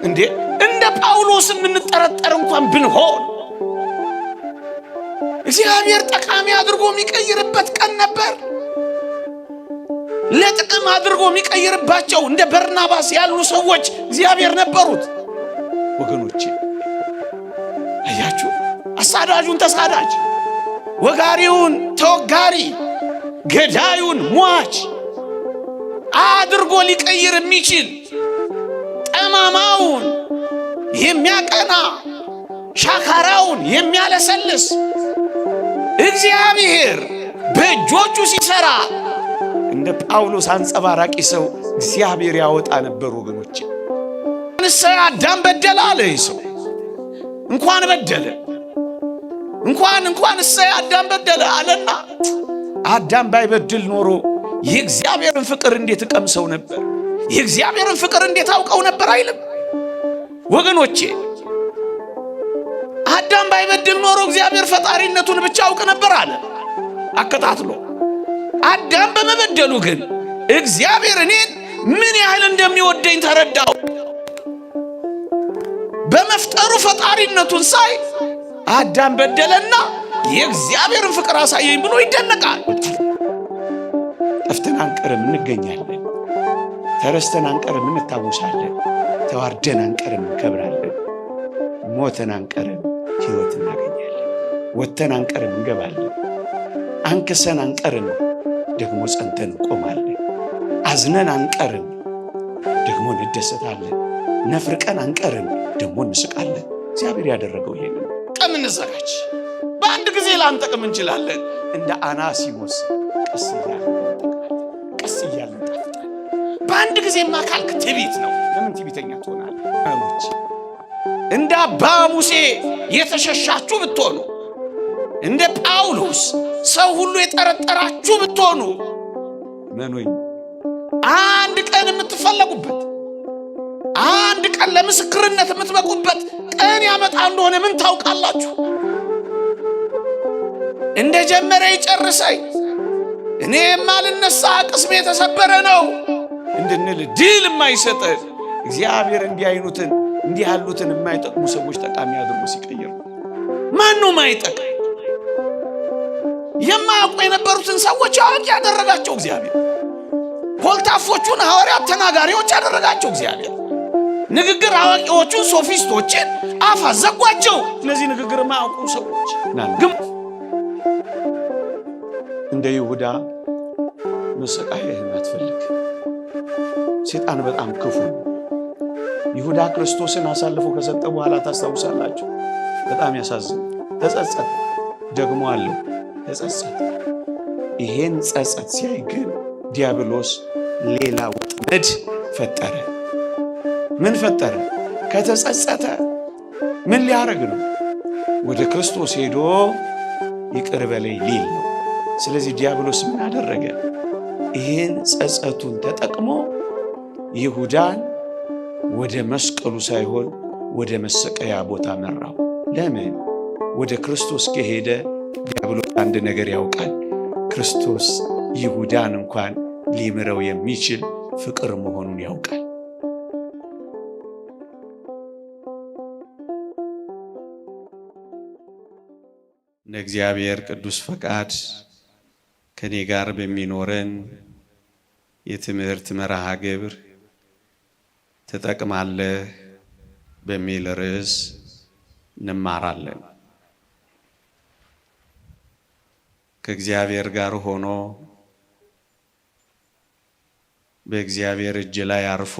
እንደ ጳውሎስ የምንጠረጠር እንኳን ብንሆን እግዚአብሔር ጠቃሚ አድርጎ የሚቀይርበት ቀን ነበር። ለጥቅም አድርጎ የሚቀይርባቸው እንደ በርናባስ ያሉ ሰዎች እግዚአብሔር ነበሩት። ወገኖቼ አያችሁ፣ አሳዳጁን ተሳዳጅ፣ ወጋሪውን ተወጋሪ፣ ገዳዩን ሟች አድርጎ ሊቀይር የሚችል ጠማማውን የሚያቀና ሻካራውን የሚያለሰልስ እግዚአብሔር በእጆቹ ሲሰራ እንደ ጳውሎስ አንጸባራቂ ሰው እግዚአብሔር ያወጣ ነበር። ወገኖቼ እሰይ አዳም በደለ አለ። ሰው እንኳን በደለ እንኳን እሰይ አዳም በደለ አለና አዳም ባይበድል ኖሮ የእግዚአብሔርን ፍቅር እንዴት ቀምሰው ነበር? የእግዚአብሔርን ፍቅር እንዴት አውቀው ነበር አይልም? ወገኖቼ አዳም ባይበድል ኖሮ እግዚአብሔር ፈጣሪነቱን ብቻ አውቅ ነበር አለ አከታትሎ። አዳም በመበደሉ ግን እግዚአብሔር እኔን ምን ያህል እንደሚወደኝ ተረዳው። በመፍጠሩ ፈጣሪነቱን ሳይ አዳም በደለና የእግዚአብሔርን ፍቅር አሳየኝ ብሎ ይደነቃል። ጠፍተን አንቀርም፣ እንገኛለን። ተረስተን አንቀርም፣ እንታወሳለን። ተዋርደን አንቀርም፣ እንከብራለን። ሞተን አንቀርም፣ ሕይወት እናገኛለን። ወጥተን አንቀርም፣ እንገባለን። አንክሰን አንቀርም፣ ደግሞ ጸንተን እንቆማለን። አዝነን አንቀርም፣ ደግሞ እንደሰታለን። ነፍርቀን አንቀርም፣ ደግሞ እንስቃለን። እግዚአብሔር ያደረገው ይሄንን ቀም እንዘጋጅ። በአንድ ጊዜ ላንጠቅም እንችላለን። እንደ አናሲሞስ ቀስ እያልን ጣፍጣል። በአንድ ጊዜማ ካልክ ትዕቢት ነው። ለምን ትዕቢተኛ ትሆናለህ? እንደ አባ ሙሴ የተሸሻችሁ ብትሆኑ፣ እንደ ጳውሎስ ሰው ሁሉ የጠረጠራችሁ ብትሆኑ፣ መኖኝ አንድ ቀን የምትፈለጉበት፣ አንድ ቀን ለምስክርነት የምትበቁበት ቀን ያመጣ እንደሆነ ምን ታውቃላችሁ? እንደ ጀመረ ይጨርሰኝ፣ እኔ የማልነሳ ቅስሜ የተሰበረ ነው እንድንል ድል የማይሰጠን እግዚአብሔር እንዲህ ያሉትን የማይጠቅሙ ሰዎች ጠቃሚ አድርጎ ሲቀይር ማን ነው የማይጠቅም? የማያውቁ የነበሩትን ሰዎች አዋቂ ያደረጋቸው እግዚአብሔር። ኮልታፎቹን ሐዋርያት ተናጋሪዎች ያደረጋቸው እግዚአብሔር። ንግግር አዋቂዎቹን ሶፊስቶችን አፍ አዘጓቸው። እነዚህ ንግግር የማያውቁ ሰዎች ግን እንደ ይሁዳ መሰቃየትን አትፈልግ። ሰይጣን በጣም ክፉ። ይሁዳ ክርስቶስን አሳልፎ ከሰጠ በኋላ ታስታውሳላችሁ፣ በጣም ያሳዝን። ተጸጸተ፣ ደግሞ አለው ተጸጸተ። ይሄን ጸጸት ሲያይ ግን ዲያብሎስ ሌላ ወጥመድ ፈጠረ። ምን ፈጠረ? ከተጸጸተ ምን ሊያደርግ ነው? ወደ ክርስቶስ ሄዶ ይቅር በለኝ ሊል ነው። ስለዚህ ዲያብሎስ ምን አደረገ? ይሄን ጸጸቱን ተጠቅሞ ይሁዳን ወደ መስቀሉ ሳይሆን ወደ መሰቀያ ቦታ መራው። ለምን? ወደ ክርስቶስ ከሄደ ዲያብሎስ አንድ ነገር ያውቃል። ክርስቶስ ይሁዳን እንኳን ሊምረው የሚችል ፍቅር መሆኑን ያውቃል። እንደ እግዚአብሔር ቅዱስ ፈቃድ ከኔ ጋር በሚኖረን የትምህርት መርሃ ግብር ትጠቅማለህ በሚል ርዕስ እንማራለን። ከእግዚአብሔር ጋር ሆኖ በእግዚአብሔር እጅ ላይ አርፎ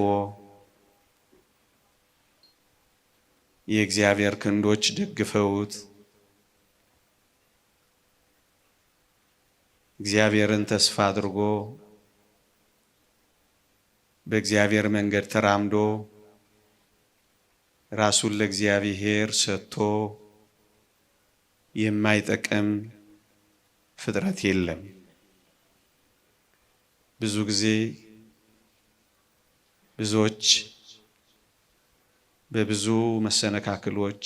የእግዚአብሔር ክንዶች ደግፈውት እግዚአብሔርን ተስፋ አድርጎ በእግዚአብሔር መንገድ ተራምዶ ራሱን ለእግዚአብሔር ሰጥቶ የማይጠቅም ፍጥረት የለም። ብዙ ጊዜ ብዙዎች በብዙ መሰነካክሎች፣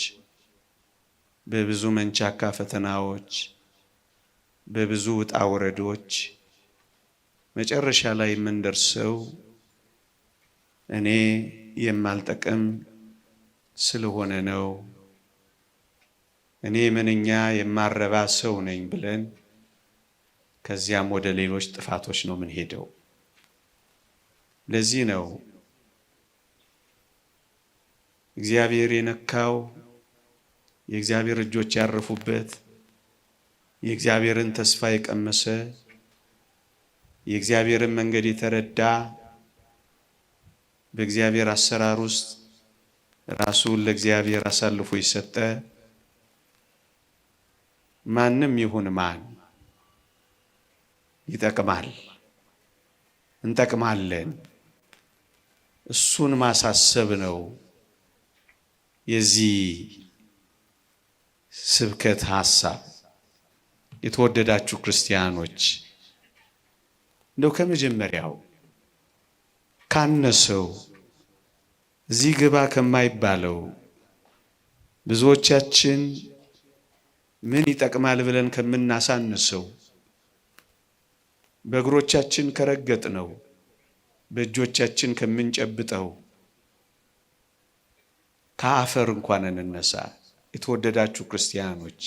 በብዙ መንቻካ ፈተናዎች፣ በብዙ ውጣ ውረዶች መጨረሻ ላይ የምንደርሰው እኔ የማልጠቅም ስለሆነ ነው። እኔ ምንኛ የማረባ ሰው ነኝ ብለን ከዚያም ወደ ሌሎች ጥፋቶች ነው የምንሄደው። ለዚህ ነው እግዚአብሔር የነካው የእግዚአብሔር እጆች ያረፉበት የእግዚአብሔርን ተስፋ የቀመሰ የእግዚአብሔርን መንገድ የተረዳ በእግዚአብሔር አሰራር ውስጥ ራሱን ለእግዚአብሔር አሳልፎ የሰጠ ማንም ይሁን ማን ይጠቅማል፣ እንጠቅማለን። እሱን ማሳሰብ ነው የዚህ ስብከት ሐሳብ። የተወደዳችሁ ክርስቲያኖች እንደው ከመጀመሪያው ካነሰው እዚህ ግባ ከማይባለው ብዙዎቻችን ምን ይጠቅማል ብለን ከምናሳንሰው በእግሮቻችን ከረገጥነው በእጆቻችን ከምንጨብጠው ከአፈር እንኳን እንነሳ። የተወደዳችሁ ክርስቲያኖች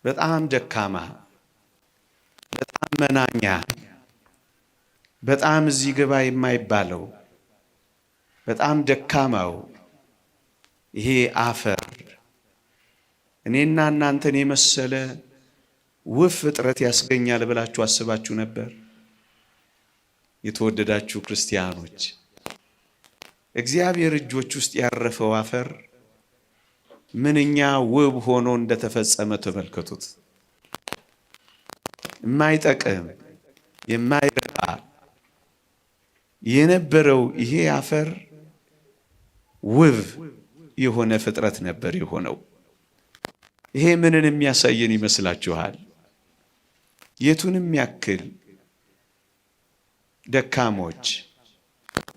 በጣም ደካማ፣ በጣም መናኛ፣ በጣም እዚህ ግባ የማይባለው በጣም ደካማው ይሄ አፈር እኔና እናንተን የመሰለ ውብ ፍጥረት ያስገኛል ብላችሁ አስባችሁ ነበር? የተወደዳችሁ ክርስቲያኖች እግዚአብሔር እጆች ውስጥ ያረፈው አፈር ምንኛ ውብ ሆኖ እንደተፈጸመ ተመልከቱት። የማይጠቅም የማይረባ የነበረው ይሄ አፈር ውብ የሆነ ፍጥረት ነበር የሆነው። ይሄ ምንን የሚያሳየን ይመስላችኋል? የቱንም ያክል ደካሞች፣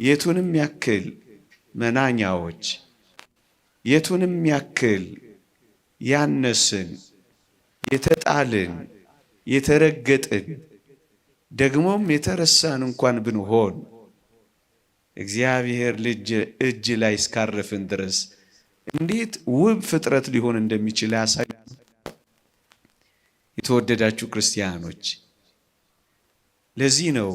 የቱንም ያክል መናኛዎች፣ የቱንም ያክል ያነስን፣ የተጣልን፣ የተረገጥን ደግሞም የተረሳን እንኳን ብንሆን እግዚአብሔር ልጅ እጅ ላይ እስካረፍን ድረስ እንዴት ውብ ፍጥረት ሊሆን እንደሚችል ያሳያል። የተወደዳችሁ ክርስቲያኖች ለዚህ ነው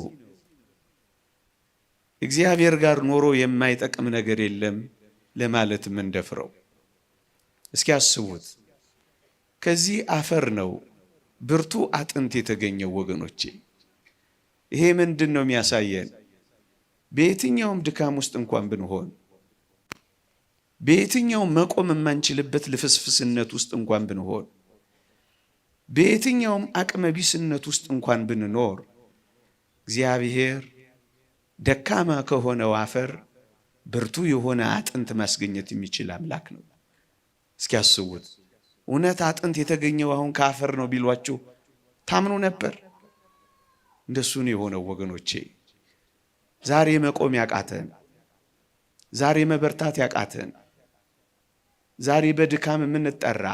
እግዚአብሔር ጋር ኖሮ የማይጠቅም ነገር የለም ለማለት የምንደፍረው። እስኪ አስቡት፣ ከዚህ አፈር ነው ብርቱ አጥንት የተገኘው ወገኖቼ። ይሄ ምንድን ነው የሚያሳየን? በየትኛውም ድካም ውስጥ እንኳን ብንሆን፣ በየትኛውም መቆም የማንችልበት ልፍስፍስነት ውስጥ እንኳን ብንሆን፣ በየትኛውም አቅመቢስነት ውስጥ እንኳን ብንኖር እግዚአብሔር ደካማ ከሆነው አፈር ብርቱ የሆነ አጥንት ማስገኘት የሚችል አምላክ ነው። እስኪ አስቡት፣ እውነት አጥንት የተገኘው አሁን ከአፈር ነው ቢሏችሁ ታምኑ ነበር? እንደሱ ነው የሆነው ወገኖቼ። ዛሬ መቆም ያቃተን፣ ዛሬ መበርታት ያቃተን፣ ዛሬ በድካም የምንጠራ፣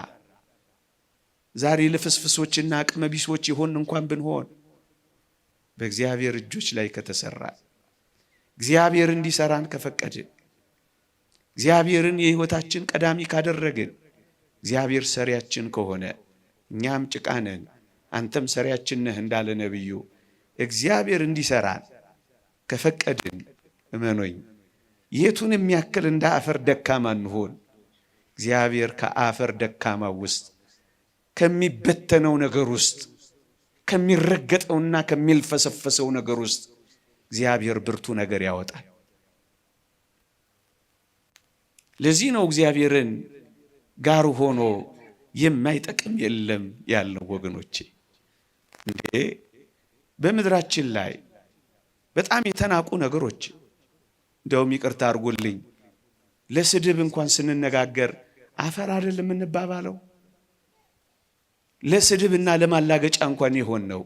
ዛሬ ልፍስፍሶችና አቅመቢሶች የሆን እንኳን ብንሆን በእግዚአብሔር እጆች ላይ ከተሰራ፣ እግዚአብሔር እንዲሰራን ከፈቀድን፣ እግዚአብሔርን የሕይወታችን ቀዳሚ ካደረግን፣ እግዚአብሔር ሰሪያችን ከሆነ እኛም ጭቃ ነን አንተም ሰሪያችን ነህ እንዳለ ነቢዩ እግዚአብሔር እንዲሰራን ከፈቀድን እመኖኝ የቱን የሚያክል እንደ አፈር ደካማ እንሆን እግዚአብሔር ከአፈር ደካማ ውስጥ ከሚበተነው ነገር ውስጥ ከሚረገጠውና ከሚልፈሰፈሰው ነገር ውስጥ እግዚአብሔር ብርቱ ነገር ያወጣል። ለዚህ ነው እግዚአብሔርን ጋር ሆኖ የማይጠቅም የለም ያለው ወገኖቼ። እንዴ በምድራችን ላይ በጣም የተናቁ ነገሮች፣ እንደውም ይቅርታ አድርጉልኝ ለስድብ እንኳን ስንነጋገር አፈር አይደለም የምንባባለው? ለስድብና ለማላገጫ እንኳን ይሆን ነው።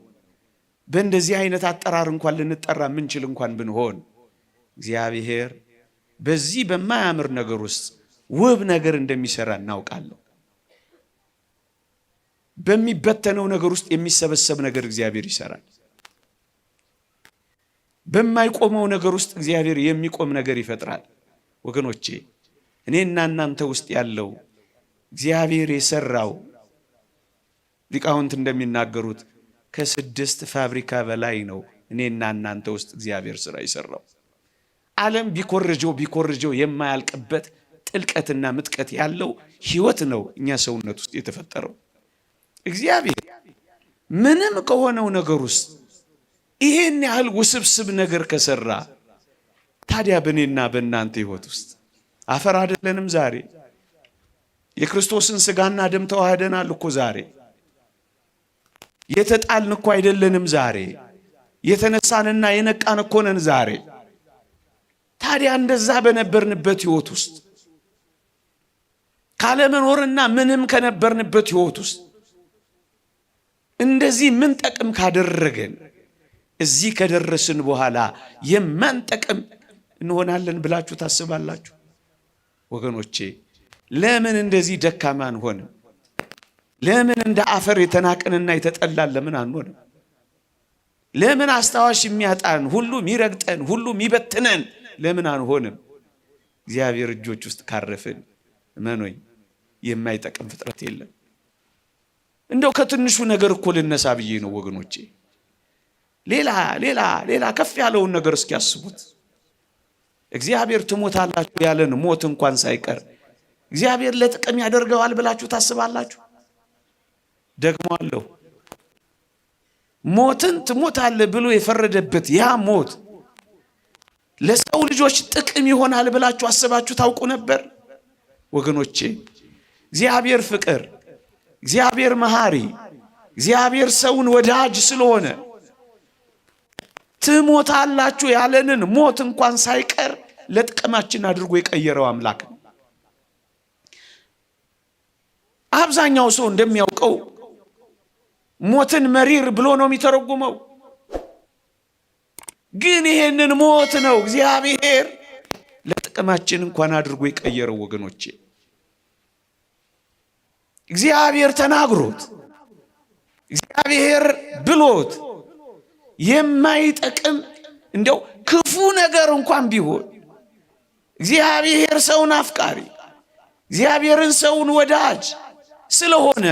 በእንደዚህ አይነት አጠራር እንኳን ልንጠራ ምንችል እንኳን ብንሆን እግዚአብሔር በዚህ በማያምር ነገር ውስጥ ውብ ነገር እንደሚሰራ እናውቃለን። በሚበተነው ነገር ውስጥ የሚሰበሰብ ነገር እግዚአብሔር ይሰራል። በማይቆመው ነገር ውስጥ እግዚአብሔር የሚቆም ነገር ይፈጥራል። ወገኖቼ እኔና እናንተ ውስጥ ያለው እግዚአብሔር የሰራው ሊቃውንት እንደሚናገሩት ከ6 ፋብሪካ በላይ ነው። እኔና እናንተ ውስጥ እግዚአብሔር ስራ ይሰራው። ዓለም ቢኮርጀው የማያልቅበት ጥልቀትና ምጥቀት ያለው ህይወት ነው እኛ ሰውነት ውስጥ የተፈጠረው። እግዚአብሔር ምንም ከሆነው ነገር ውስጥ ይሄን ያህል ውስብስብ ነገር ከሰራ ታዲያ በእኔና በእናንተ ህይወት ውስጥ አፈር አይደለንም? ዛሬ የክርስቶስን ስጋና ደም ተዋህደናል እኮ ዛሬ። የተጣልን እኮ አይደለንም ዛሬ። የተነሳንና የነቃን እኮ ነን ዛሬ። ታዲያ እንደዛ በነበርንበት ህይወት ውስጥ ካለመኖርና ምንም ከነበርንበት ህይወት ውስጥ እንደዚህ ምን ጠቅም ካደረገን እዚህ ከደረስን በኋላ የማንጠቅም እንሆናለን ብላችሁ ታስባላችሁ? ወገኖቼ ለምን እንደዚህ ደካማ አንሆንም? ለምን እንደ አፈር የተናቅንና የተጠላን ለምን አንሆንም? ለምን አስታዋሽ የሚያጣን ሁሉ የሚረግጠን ሁሉ የሚበትነን ለምን አንሆንም? እግዚአብሔር እጆች ውስጥ ካረፍን እመኑኝ የማይጠቅም ፍጥረት የለም። እንደው ከትንሹ ነገር እኮ ልነሳ ብዬ ነው ወገኖቼ። ሌላ ከፍ ያለውን ነገር እስኪ ያስቡት። እግዚአብሔር ትሞታላችሁ ያለን ሞት እንኳን ሳይቀር እግዚአብሔር ለጥቅም ያደርገዋል ብላችሁ ታስባላችሁ? ደግሞ አለው ሞትን ትሞታለህ ብሎ የፈረደበት ያ ሞት ለሰው ልጆች ጥቅም ይሆናል ብላችሁ አስባችሁ ታውቁ ነበር? ወገኖቼ እግዚአብሔር ፍቅር፣ እግዚአብሔር መሐሪ፣ እግዚአብሔር ሰውን ወዳጅ ስለሆነ ትሞታላችሁ ያለንን ሞት እንኳን ሳይቀር ለጥቅማችን አድርጎ የቀየረው አምላክ ነው። አብዛኛው ሰው እንደሚያውቀው ሞትን መሪር ብሎ ነው የሚተረጉመው። ግን ይሄንን ሞት ነው እግዚአብሔር ለጥቅማችን እንኳን አድርጎ የቀየረው ወገኖቼ። እግዚአብሔር ተናግሮት እግዚአብሔር ብሎት የማይጠቅም እንደው ክፉ ነገር እንኳን ቢሆን እግዚአብሔር ሰውን አፍቃሪ እግዚአብሔርን ሰውን ወዳጅ ስለሆነ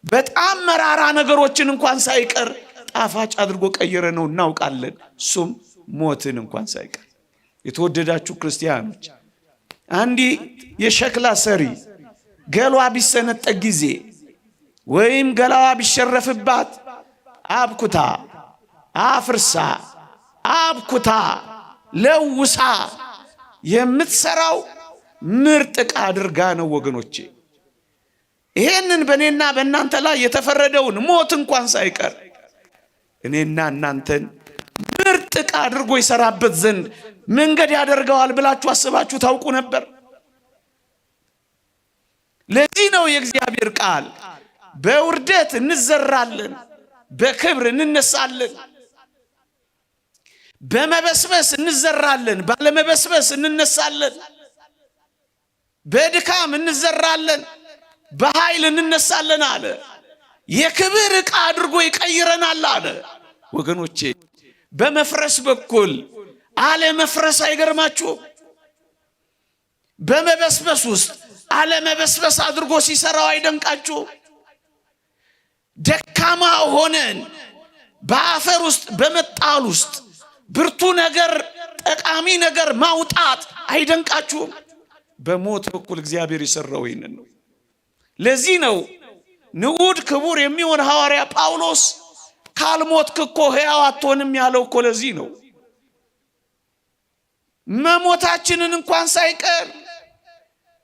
በጣም መራራ ነገሮችን እንኳን ሳይቀር ጣፋጭ አድርጎ ቀየረ ነው እናውቃለን። እሱም ሞትን እንኳን ሳይቀር። የተወደዳችሁ ክርስቲያኖች አንዲ የሸክላ ሰሪ ገሏ ቢሰነጠቅ ጊዜ ወይም ገላዋ ቢሸረፍባት አብኩታ አፍርሳ አብኩታ ለውሳ የምትሰራው ምርጥ ዕቃ አድርጋ ነው ወገኖቼ። ይሄንን በእኔና በእናንተ ላይ የተፈረደውን ሞት እንኳን ሳይቀር እኔና እናንተን ምርጥ ዕቃ አድርጎ ይሰራበት ዘንድ መንገድ ያደርገዋል ብላችሁ አስባችሁ ታውቁ ነበር? ለዚህ ነው የእግዚአብሔር ቃል በውርደት እንዘራለን፣ በክብር እንነሳለን። በመበስበስ እንዘራለን፣ ባለመበስበስ እንነሳለን። በድካም እንዘራለን፣ በኃይል እንነሳለን አለ። የክብር ዕቃ አድርጎ ይቀይረናል አለ። ወገኖቼ በመፍረስ በኩል አለመፍረስ አይገርማችሁም? በመበስበስ ውስጥ አለመበስበስ አድርጎ ሲሰራው አይደንቃችሁም? ደካማ ሆነን በአፈር ውስጥ በመጣል ውስጥ ብርቱ ነገር ጠቃሚ ነገር ማውጣት አይደንቃችሁም? በሞት በኩል እግዚአብሔር የሰራው ይህንን ነው። ለዚህ ነው ንዑድ ክቡር የሚሆን ሐዋርያ ጳውሎስ ካልሞትክ እኮ ሕያው አትሆንም ያለው እኮ ለዚህ ነው። መሞታችንን እንኳን ሳይቀር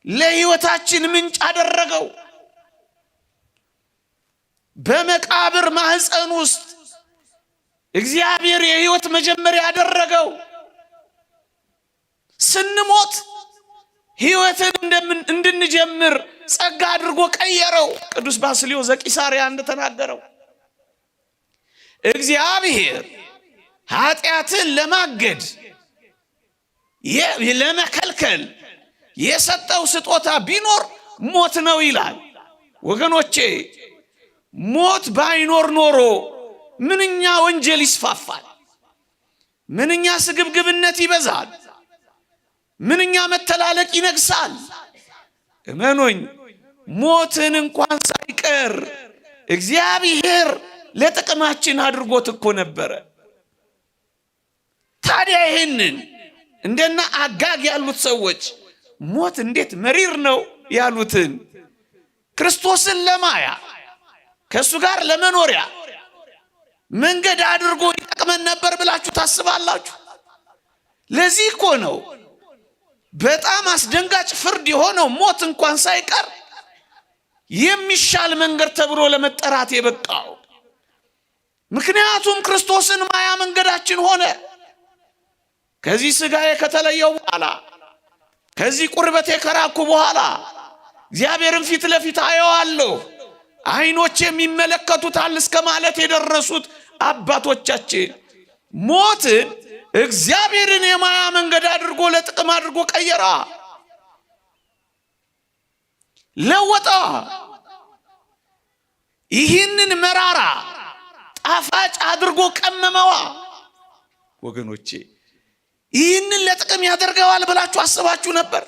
ለሕይወታችን ምንጭ አደረገው። በመቃብር ማህፀን ውስጥ እግዚአብሔር የሕይወት መጀመሪያ ያደረገው። ስንሞት ሕይወትን እንድንጀምር ጸጋ አድርጎ ቀየረው። ቅዱስ ባስልዮስ ዘቂሳርያ እንደተናገረው እግዚአብሔር ኃጢአትን ለማገድ ለመከልከል የሰጠው ስጦታ ቢኖር ሞት ነው ይላል። ወገኖቼ ሞት ባይኖር ኖሮ ምንኛ ወንጀል ይስፋፋል፣ ምንኛ ስግብግብነት ይበዛል፣ ምንኛ መተላለቅ ይነግሳል። እመኑኝ ሞትን እንኳን ሳይቀር እግዚአብሔር ለጥቅማችን አድርጎት እኮ ነበረ። ታዲያ ይሄንን እንደና አጋግ ያሉት ሰዎች ሞት እንዴት መሪር ነው ያሉትን ክርስቶስን ለማያ ከሱ ጋር ለመኖሪያ መንገድ አድርጎ ይጠቅመን ነበር ብላችሁ ታስባላችሁ? ለዚህ እኮ ነው በጣም አስደንጋጭ ፍርድ የሆነው ሞት እንኳን ሳይቀር የሚሻል መንገድ ተብሎ ለመጠራት የበቃው። ምክንያቱም ክርስቶስን ማያ መንገዳችን ሆነ። ከዚህ ስጋዬ ከተለየው በኋላ ከዚህ ቁርበቴ ከራኩ በኋላ እግዚአብሔርን ፊት ለፊት አየዋለሁ፣ አይኖች የሚመለከቱታል እስከ ማለት የደረሱት አባቶቻችን ሞትን እግዚአብሔርን የማያ መንገድ አድርጎ ለጥቅም አድርጎ ቀየራ፣ ለወጣ። ይህንን መራራ ጣፋጭ አድርጎ ቀመመዋ። ወገኖቼ ይህንን ለጥቅም ያደርገዋል ብላችሁ አስባችሁ ነበር?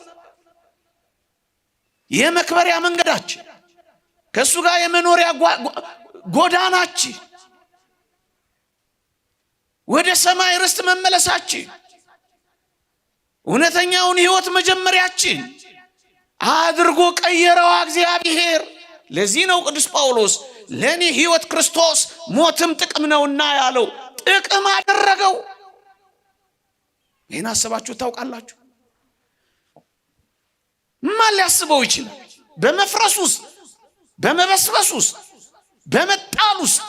የመክበሪያ መንገዳችን ከሱ ጋር የመኖሪያ ጎዳናችን ወደ ሰማይ ርስት መመለሳችን እውነተኛውን ሕይወት መጀመሪያችን አድርጎ ቀየረዋ እግዚአብሔር። ለዚህ ነው ቅዱስ ጳውሎስ ለኔ ሕይወት ክርስቶስ ሞትም ጥቅም ነውና ያለው። ጥቅም አደረገው። ይህን አስባችሁ ታውቃላችሁ? ማን ሊያስበው ይችላል? በመፍረስ ውስጥ፣ በመበስበስ ውስጥ፣ በመጣል ውስጥ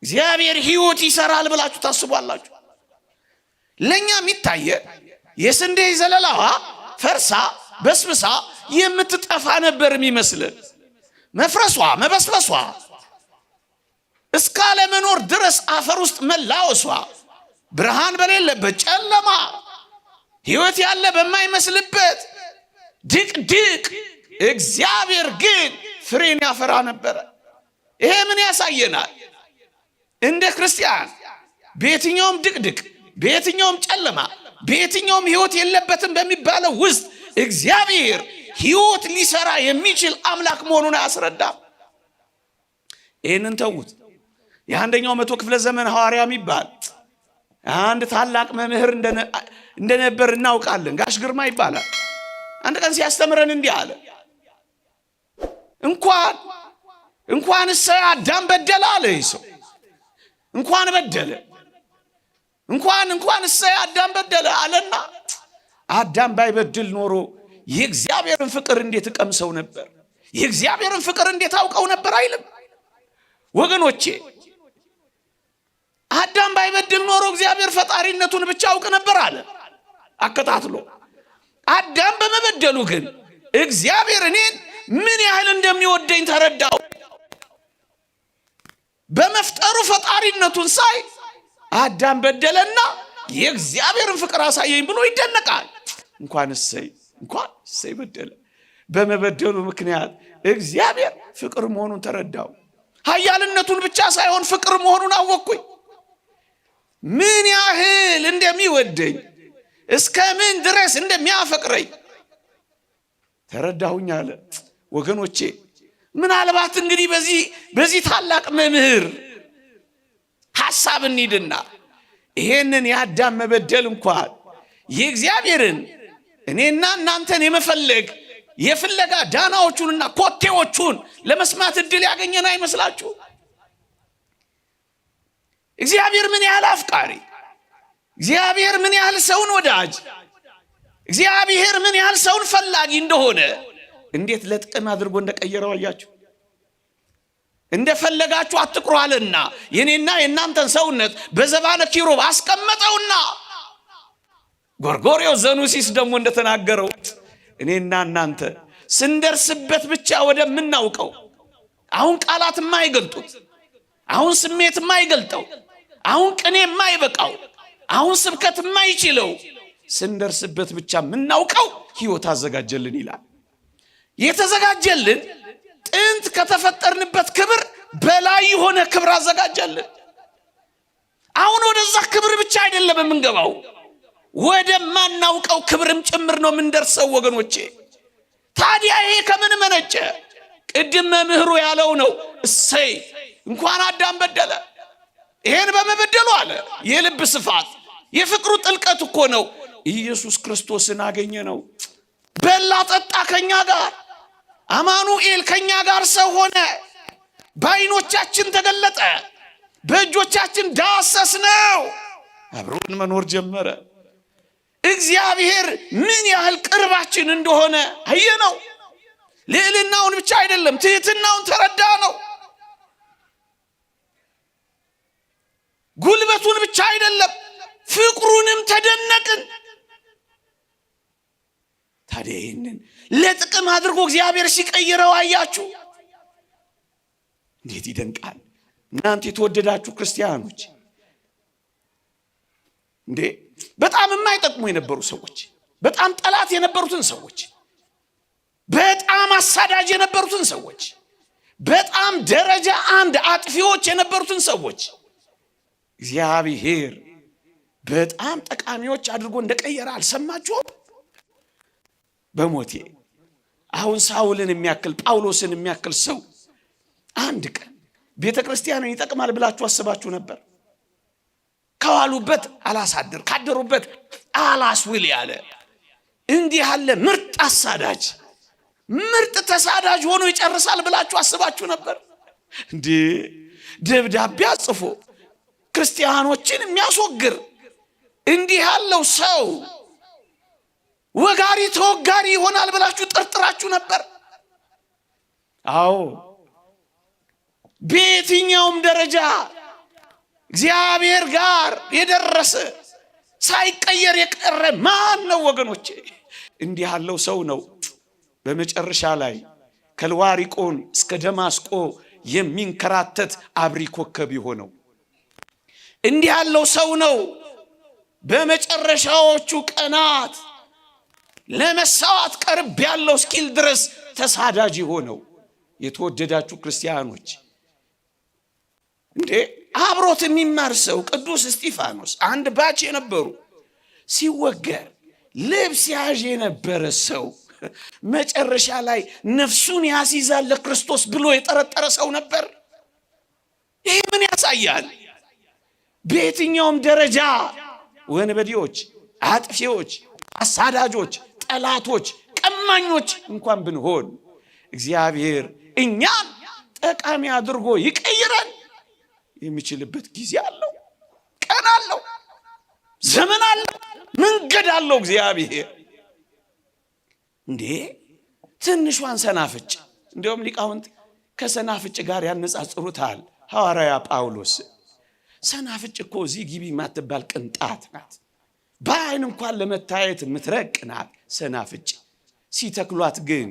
እግዚአብሔር ሕይወት ይሰራል ብላችሁ ታስባላችሁ? ለኛ የሚታየ የስንዴ ዘለላዋ ፈርሳ በስብሳ የምትጠፋ ነበር የሚመስልን። መፍረሷ መበስበሷ እስካለ መኖር ድረስ አፈር ውስጥ መላወሷ ብርሃን በሌለበት ጨለማ ሕይወት ያለ በማይመስልበት ድቅድቅ እግዚአብሔር ግን ፍሬን ያፈራ ነበረ። ይሄ ምን ያሳየናል? እንደ ክርስቲያን በየትኛውም ድቅድቅ፣ በየትኛውም ጨለማ፣ በየትኛውም ሕይወት የለበትም በሚባለው ውስጥ እግዚአብሔር ሕይወት ሊሰራ የሚችል አምላክ መሆኑን ያስረዳል። ይህንን ተዉት። የአንደኛው መቶ ክፍለ ዘመን ሐዋርያ የሚባል አንድ ታላቅ መምህር እንደነበር እናውቃለን። ጋሽ ግርማ ይባላል። አንድ ቀን ሲያስተምረን እንዲህ አለ። እንኳን እሰይ አዳም በደለ አለ። ይህ ሰው እንኳን በደለ እንኳን እሰይ አዳም በደለ አለና አዳም ባይበድል ኖሮ የእግዚአብሔርን ፍቅር እንዴት ቀምሰው ነበር፣ የእግዚአብሔርን ፍቅር እንዴት አውቀው ነበር አይልም? ወገኖቼ አዳም ባይበድል ኖሮ እግዚአብሔር ፈጣሪነቱን ብቻ አውቅ ነበር አለ አከታትሎ። አዳም በመበደሉ ግን እግዚአብሔር እኔን ምን ያህል እንደሚወደኝ ተረዳው። በመፍጠሩ ፈጣሪነቱን ሳይ አዳም በደለና የእግዚአብሔርን ፍቅር አሳየኝ ብሎ ይደነቃል። እንኳን እሰይ በደለ። በመበደሉ ምክንያት እግዚአብሔር ፍቅር መሆኑን ተረዳው። ኃያልነቱን ብቻ ሳይሆን ፍቅር መሆኑን አወቅኩኝ። ምን ያህል እንደሚወደኝ እስከ ምን ድረስ እንደሚያፈቅረኝ ተረዳሁኝ አለ። ወገኖቼ ምናልባት እንግዲህ በዚህ ታላቅ መምህር ሐሳብ እንሂድና ይሄንን የአዳም መበደል እንኳን የእግዚአብሔርን እኔና እናንተን የፍለጋ ዳናዎቹንና ኮቴዎቹን ለመስማት እድል ያገኘን አይመስላችሁ? እግዚአብሔር ምን ያህል አፍቃሪ፣ እግዚአብሔር ምን ያህል ሰውን ወዳጅ፣ እግዚአብሔር ምን ያህል ሰውን ፈላጊ እንደሆነ እንዴት ለጥቅም አድርጎ እንደቀየረው አያችሁ። እንደፈለጋችሁ አትቅሩ አለና የኔና የእናንተን ሰውነት በዘባነ ኪሩብ አስቀመጠውና ጎርጎርዮስ ዘኑሲስ ደግሞ እንደተናገረው እኔና እናንተ ስንደርስበት ብቻ ወደምናውቀው አሁን ቃላት የማይገልጡት፣ አሁን ስሜት የማይገልጠው፣ አሁን ቅኔ የማይበቃው፣ አሁን ስብከት የማይችለው ስንደርስበት ብቻ የምናውቀው ሕይወት አዘጋጀልን ይላል። የተዘጋጀልን ጥንት ከተፈጠርንበት ክብር በላይ የሆነ ክብር አዘጋጀልን። አሁን ወደዛ ክብር ብቻ አይደለም የምንገባው፣ ወደማናውቀው ክብርም ጭምር ነው የምንደርሰው ወገኖቼ። ታዲያ ይሄ ከምን መነጨ? ቅድም መምህሩ ያለው ነው። እሰይ እንኳን አዳም በደለ፣ ይሄን በመበደሉ አለ የልብ ስፋት የፍቅሩ ጥልቀት እኮ ነው። ኢየሱስ ክርስቶስን አገኘ ነው። በላ ጠጣ ከኛ ጋር፣ አማኑኤል ከኛ ጋር ሰው ሆነ። በዓይኖቻችን ተገለጠ፣ በእጆቻችን ዳሰስ ነው። አብሮን መኖር ጀመረ። እግዚአብሔር ምን ያህል ቅርባችን እንደሆነ አየነው። ልዕልናውን ብቻ አይደለም ትሕትናውን ተረዳ ነው። ጉልበቱን ብቻ አይደለም ፍቅሩንም ተደነቅን። ታዲያ ይህንን ለጥቅም አድርጎ እግዚአብሔር ሲቀይረው አያችሁ፣ እንዴት ይደንቃል! እናንተ የተወደዳችሁ ክርስቲያኖች እንዴ በጣም የማይጠቅሙ የነበሩ ሰዎች፣ በጣም ጠላት የነበሩትን ሰዎች፣ በጣም አሳዳጅ የነበሩትን ሰዎች፣ በጣም ደረጃ አንድ አጥፊዎች የነበሩትን ሰዎች እግዚአብሔር በጣም ጠቃሚዎች አድርጎ እንደቀየረ አልሰማችሁም? በሞቴ አሁን ሳውልን የሚያክል ጳውሎስን የሚያክል ሰው አንድ ቀን ቤተ ክርስቲያንን ይጠቅማል ብላችሁ አስባችሁ ነበር? ከዋሉበት አላሳድር ካደሩበት አላስውል ያለ እንዲህ ያለ ምርጥ አሳዳጅ ምርጥ ተሳዳጅ ሆኖ ይጨርሳል ብላችሁ አስባችሁ ነበር? እንዴ ደብዳቤ አጽፎ ክርስቲያኖችን የሚያስወግር እንዲህ ያለው ሰው ወጋሪ ተወጋሪ ይሆናል ብላችሁ ጠርጥራችሁ ነበር? አዎ በየትኛውም ደረጃ እግዚአብሔር ጋር የደረሰ ሳይቀየር የቀረ ማን ነው ወገኖቼ? እንዲህ ያለው ሰው ነው በመጨረሻ ላይ ከልዋሪቆን እስከ ደማስቆ የሚንከራተት አብሪ ኮከብ የሆነው። እንዲህ ያለው ሰው ነው በመጨረሻዎቹ ቀናት ለመሳዋት ቀርብ ያለው እስኪል ድረስ ተሳዳጅ ሆነው። የተወደዳችሁ ክርስቲያኖች እንዴ አብሮት የሚማር ሰው ቅዱስ እስጢፋኖስ አንድ ባች የነበሩ ሲወገር ልብስ ያዥ የነበረ ሰው መጨረሻ ላይ ነፍሱን ያስይዛል ለክርስቶስ ብሎ የጠረጠረ ሰው ነበር። ይህ ምን ያሳያል? በየትኛውም ደረጃ ወንበዴዎች፣ አጥፊዎች፣ አሳዳጆች፣ ጠላቶች፣ ቀማኞች እንኳን ብንሆን እግዚአብሔር እኛን ጠቃሚ አድርጎ ይቀይረን የሚችልበት ጊዜ አለው፣ ቀን አለው፣ ዘመን አለው፣ መንገድ አለው። እግዚአብሔር እንዴ ትንሿን ሰናፍጭ እንዲያውም ሊቃውንት ከሰናፍጭ ጋር ያነጻጽሩታል። ሐዋርያ ጳውሎስ ሰናፍጭ እኮ እዚህ ግቢ ማትባል ቅንጣት ናት፣ በዓይን እንኳን ለመታየት የምትረቅ ናት። ሰናፍጭ ሲተክሏት ግን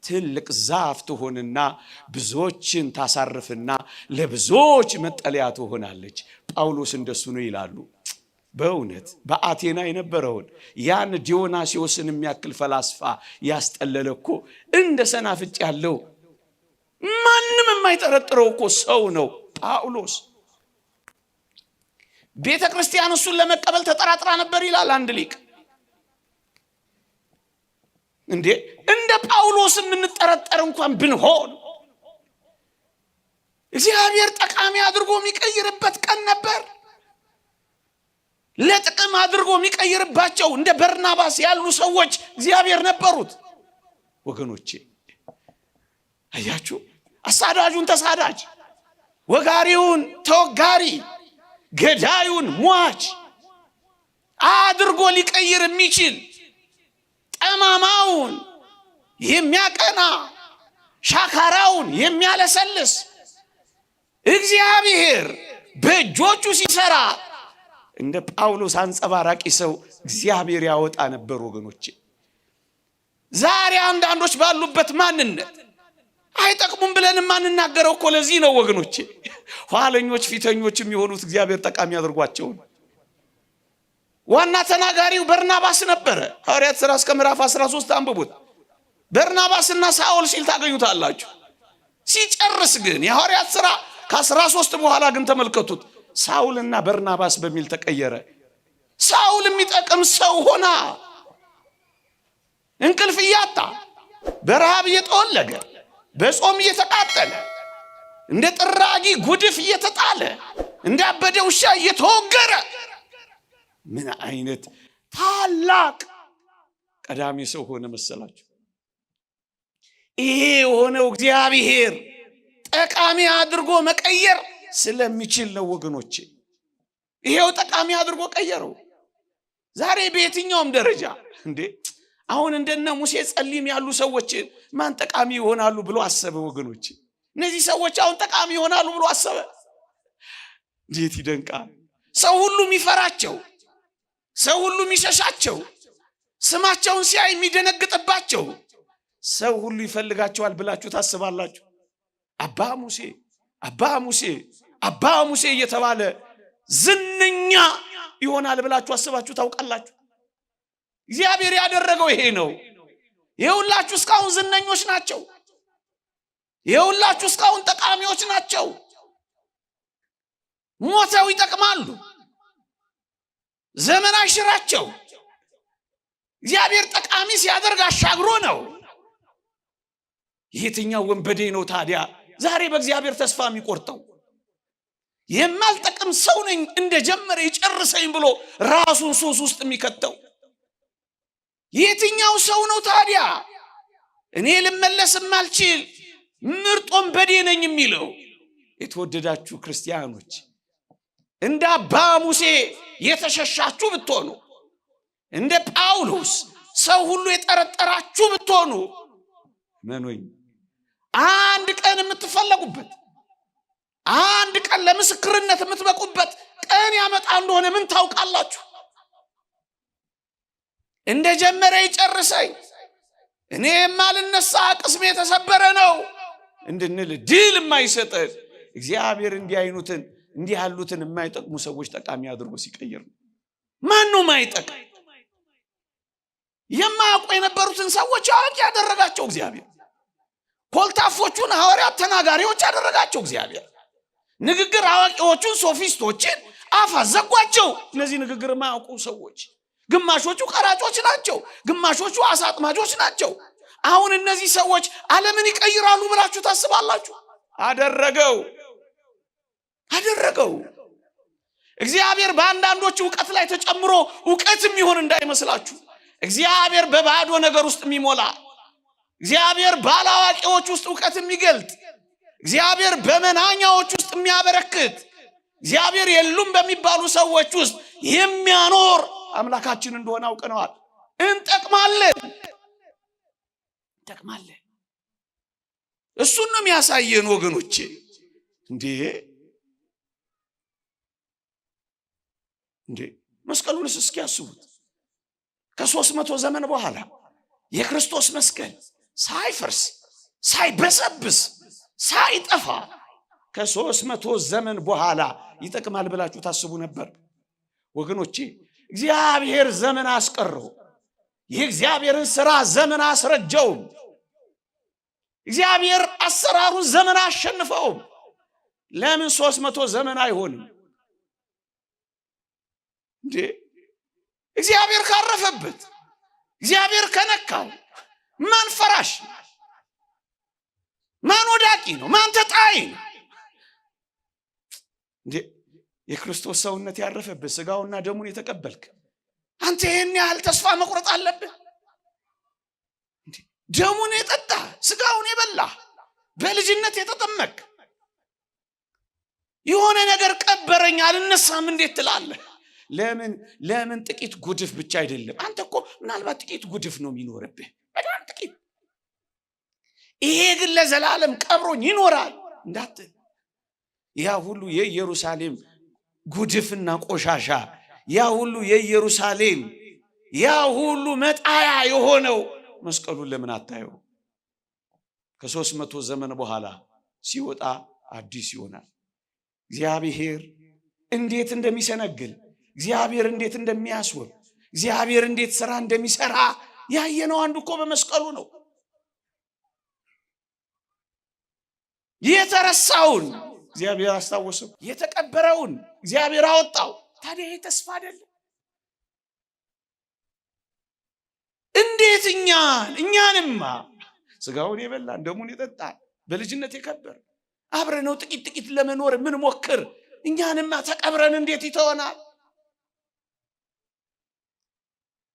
ትልቅ ዛፍ ትሆንና ብዙዎችን ታሳርፍና ለብዙዎች መጠለያ ትሆናለች። ጳውሎስ እንደሱ ነው ይላሉ። በእውነት በአቴና የነበረውን ያን ዲዮናስዮስን የሚያክል ፈላስፋ ያስጠለለ እኮ እንደ ሰናፍጭ ያለው ማንም የማይጠረጥረው እኮ ሰው ነው ጳውሎስ። ቤተ ክርስቲያን እሱን ለመቀበል ተጠራጥራ ነበር ይላል አንድ ሊቅ። እንዴ እንደ ጳውሎስ የምንጠረጠር እንኳን ብንሆን እግዚአብሔር ጠቃሚ አድርጎ የሚቀይርበት ቀን ነበር። ለጥቅም አድርጎ የሚቀይርባቸው እንደ በርናባስ ያሉ ሰዎች እግዚአብሔር ነበሩት። ወገኖቼ አያችሁ፣ አሳዳጁን ተሳዳጅ፣ ወጋሪውን ተወጋሪ፣ ገዳዩን ሟች አድርጎ ሊቀይር የሚችል ጠማማውን የሚያቀና ሻካራውን የሚያለሰልስ እግዚአብሔር በእጆቹ ሲሰራ እንደ ጳውሎስ አንጸባራቂ ሰው እግዚአብሔር ያወጣ ነበር። ወገኖቼ ዛሬ አንዳንዶች ባሉበት ማንነት አይጠቅሙም ብለን ማንናገረው እኮ ለዚህ ነው ወገኖቼ። ኋለኞች ፊተኞች የሚሆኑት እግዚአብሔር ጠቃሚ አድርጓቸው። ዋና ተናጋሪው በርናባስ ነበረ። ሐዋርያት ሥራ እስከ ምዕራፍ 13 አንብቡት። በርናባስና ሳኦል ሲል ታገኙታላችሁ። ሲጨርስ ግን የሐዋርያት ሥራ ከ13 በኋላ ግን ተመልከቱት፣ ሳውልና በርናባስ በሚል ተቀየረ። ሳውል የሚጠቅም ሰው ሆና እንቅልፍ እያጣ በረሃብ እየተወለገ በጾም እየተቃጠለ እንደ ጥራጊ ጉድፍ እየተጣለ እንደ አበደ ውሻ እየተወገረ ምን አይነት ታላቅ ቀዳሚ ሰው ሆነ መሰላችሁ? ይሄ የሆነው እግዚአብሔር ጠቃሚ አድርጎ መቀየር ስለሚችል ነው ወገኖቼ። ይሄው ጠቃሚ አድርጎ ቀየረው። ዛሬ በየትኛውም ደረጃ እንዴ አሁን እንደነ ሙሴ ጸሊም ያሉ ሰዎች ማን ጠቃሚ ይሆናሉ ብሎ አሰበ ወገኖቼ? እነዚህ ሰዎች አሁን ጠቃሚ ይሆናሉ ብሎ አሰበ። እንዴት ይደንቃል! ሰው ሁሉ የሚፈራቸው፣ ሰው ሁሉ የሚሸሻቸው፣ ስማቸውን ሲያይ የሚደነግጥባቸው ሰው ሁሉ ይፈልጋቸዋል ብላችሁ ታስባላችሁ? አባ ሙሴ አባ ሙሴ አባ ሙሴ እየተባለ ዝነኛ ይሆናል ብላችሁ አስባችሁ ታውቃላችሁ? እግዚአብሔር ያደረገው ይሄ ነው። ይኸውላችሁ እስካሁን ዝነኞች ናቸው። ይኸውላችሁ እስካሁን ጠቃሚዎች ናቸው። ሞተው ይጠቅማሉ። ዘመን አይሽራቸው። እግዚአብሔር ጠቃሚ ሲያደርግ አሻግሮ ነው። የትኛው ወንበዴ ነው ታዲያ ዛሬ በእግዚአብሔር ተስፋ የሚቆርጠው? የማልጠቅም ሰው ነኝ እንደጀመረ ይጨርሰኝ ብሎ ራሱን ሱስ ውስጥ የሚከተው የትኛው ሰው ነው ታዲያ እኔ ልመለስ ማልችል ምርጥ ወንበዴ ነኝ የሚለው? የተወደዳችሁ ክርስቲያኖች እንደ አባ ሙሴ የተሸሻችሁ ብትሆኑ፣ እንደ ጳውሎስ ሰው ሁሉ የጠረጠራችሁ ብትሆኑ መኖኝ አንድ ቀን የምትፈለጉበት፣ አንድ ቀን ለምስክርነት የምትበቁበት ቀን ያመጣ እንደሆነ ምን ታውቃላችሁ? እንደ ጀመረ ይጨርሰኝ እኔ የማልነሳ ቅስሜ የተሰበረ ነው እንድንል ድል የማይሰጠን እግዚአብሔር እንዲህ ያሉትን የማይጠቅሙ ሰዎች ጠቃሚ አድርጎ ሲቀይር ነው። ማን ነው የማይጠቅም? የማያውቁ የነበሩትን ሰዎች አዋቂ ያደረጋቸው እግዚአብሔር። ኮልታፎቹን ሐዋርያት ተናጋሪዎች ያደረጋቸው እግዚአብሔር። ንግግር አዋቂዎቹን ሶፊስቶችን አፍ አዘጓቸው። እነዚህ ንግግር የማያውቁ ሰዎች ግማሾቹ ቀራጮች ናቸው፣ ግማሾቹ አሳ አጥማጆች ናቸው። አሁን እነዚህ ሰዎች ዓለምን ይቀይራሉ ብላችሁ ታስባላችሁ? አደረገው። እግዚአብሔር በአንዳንዶች ዕውቀት ላይ ተጨምሮ ዕውቀት የሚሆን እንዳይመስላችሁ። እግዚአብሔር በባዶ ነገር ውስጥ የሚሞላ፣ እግዚአብሔር ባላዋቂዎች ውስጥ ዕውቀት የሚገልጥ፣ እግዚአብሔር በመናኛዎች ውስጥ የሚያበረክት፣ እግዚአብሔር የሉም በሚባሉ ሰዎች ውስጥ የሚያኖር አምላካችን እንደሆነ አውቀነዋል። እንጠቅማለን። እሱን ነው የሚያሳየን ወገኖቼ። እንዴ መስቀሉንስ እስኪ ያስቡት። ከ300 ዘመን በኋላ የክርስቶስ መስቀል ሳይፈርስ ሳይበሰብስ ሳይጠፋ ከ300 ዘመን በኋላ ይጠቅማል ብላችሁ ታስቡ ነበር ወገኖቼ? እግዚአብሔር ዘመን አስቀረው። የእግዚአብሔርን ሥራ ዘመን አስረጀው። እግዚአብሔር አሰራሩን ዘመን አሸንፈው። ለምን 300 ዘመን አይሆንም እንዴ? እግዚአብሔር ካረፈበት፣ እግዚአብሔር ከነካው ማን ፈራሽ፣ ማን ወዳቂ ነው? ማን ተጣይ ነው እንዴ? የክርስቶስ ሰውነት ያረፈበት ስጋውና ደሙን የተቀበልክ አንተ ይሄን ያህል ተስፋ መቁረጥ አለብህ? ደሙን የጠጣ ስጋውን የበላ በልጅነት የተጠመቅ የሆነ ነገር ቀበረኝ አልነሳም እንዴት ትላለህ? ለምን ጥቂት ጉድፍ ብቻ አይደለም። አንተ እኮ ምናልባት ጥቂት ጉድፍ ነው የሚኖርብህ፣ በጣም ጥቂት። ይሄ ግን ለዘላለም ቀብሮኝ ይኖራል እንዳትል። ያ ሁሉ የኢየሩሳሌም ጉድፍና ቆሻሻ፣ ያ ሁሉ የኢየሩሳሌም ያ ሁሉ መጣያ የሆነው መስቀሉን ለምን አታየው? ከ300 ዘመን በኋላ ሲወጣ አዲስ ይሆናል። እግዚአብሔር እንዴት እንደሚሰነግል፣ እግዚአብሔር እንዴት እንደሚያስወብ፣ እግዚአብሔር እንዴት ሥራ እንደሚሰራ ያየነው አንዱ እኮ በመስቀሉ ነው። የተረሳውን እግዚአብሔር አስታወሰው፣ የተቀበረውን እግዚአብሔር አወጣው። ታዲያ ይሄ ተስፋ አይደለም? እንዴት እኛንማ ስጋውን የበላ ደሙን የጠጣ በልጅነት የከበር አብረነው ጥቂት ለመኖር ምን ሞክር እኛንማ ተቀብረን እንዴት ይተወናል?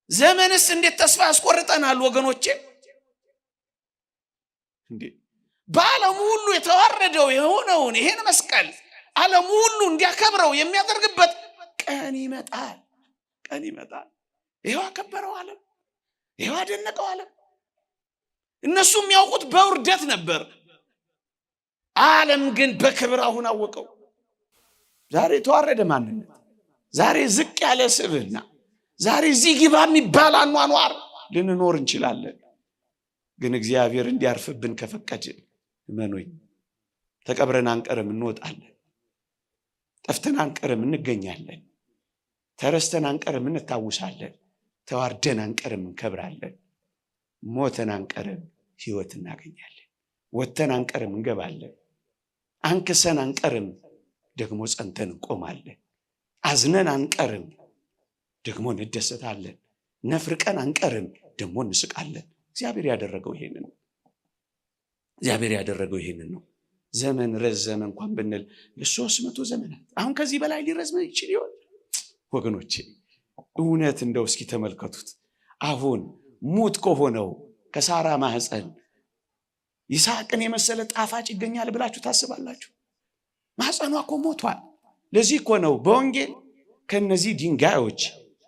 ዘመንስ እንዴት ተስፋ ያስቆርጠናል ወገኖቼ? እንዴ በዓለም ሁሉ የተዋረደው የሆነውን ይሄን መስቀል ዓለም ሁሉ እንዲያከብረው የሚያደርግበት ቀን ይመጣል። ይሄው አከበረው ዓለም፣ ይሄው አደነቀው ዓለም። እነሱ የሚያውቁት በውርደት ነበር፣ ዓለም ግን በክብር አሁን አወቀው። ዛሬ የተዋረደ ማንነት፣ ዛሬ ዝቅ ያለ ስብዕና፣ ዛሬ እዚህ ግባ የሚባል አኗኗር ልንኖር እንችላለን። ግን እግዚአብሔር እንዲያርፍብን ከፈቀድን እመኑኝ ተቀብረን አንቀርም፣ እንወጣለን። ጠፍተን አንቀርም፣ እንገኛለን። ተረስተን አንቀርም፣ እንታውሳለን። ተዋርደን አንቀርም፣ እንከብራለን። ሞተን አንቀርም፣ ሕይወት እናገኛለን። ወጥተን አንቀርም፣ እንገባለን። አንክሰን አንቀርም፣ ደግሞ ጸንተን እንቆማለን። አዝነን አንቀርም፣ ደግሞ እንደሰታለን። ነፍርቀን አንቀርም፣ ደግሞ እንስቃለን። እግዚአብሔር ያደረገው ይሄንን ነው። ዘመን ረዘመ እንኳን ብንል ለ300 ዘመናት አሁን ከዚህ በላይ ሊረዝም ይችል ይሆን ወገኖቼ? እውነት እንደው እስኪ ተመልከቱት። አሁን ሙት ከሆነው ከሳራ ማህፀን ይስሐቅን የመሰለ ጣፋጭ ይገኛል ብላችሁ ታስባላችሁ? ማህፀኗ እኮ ሞቷል። ለዚህ እኮ ነው በወንጌል ከነዚህ ድንጋዮች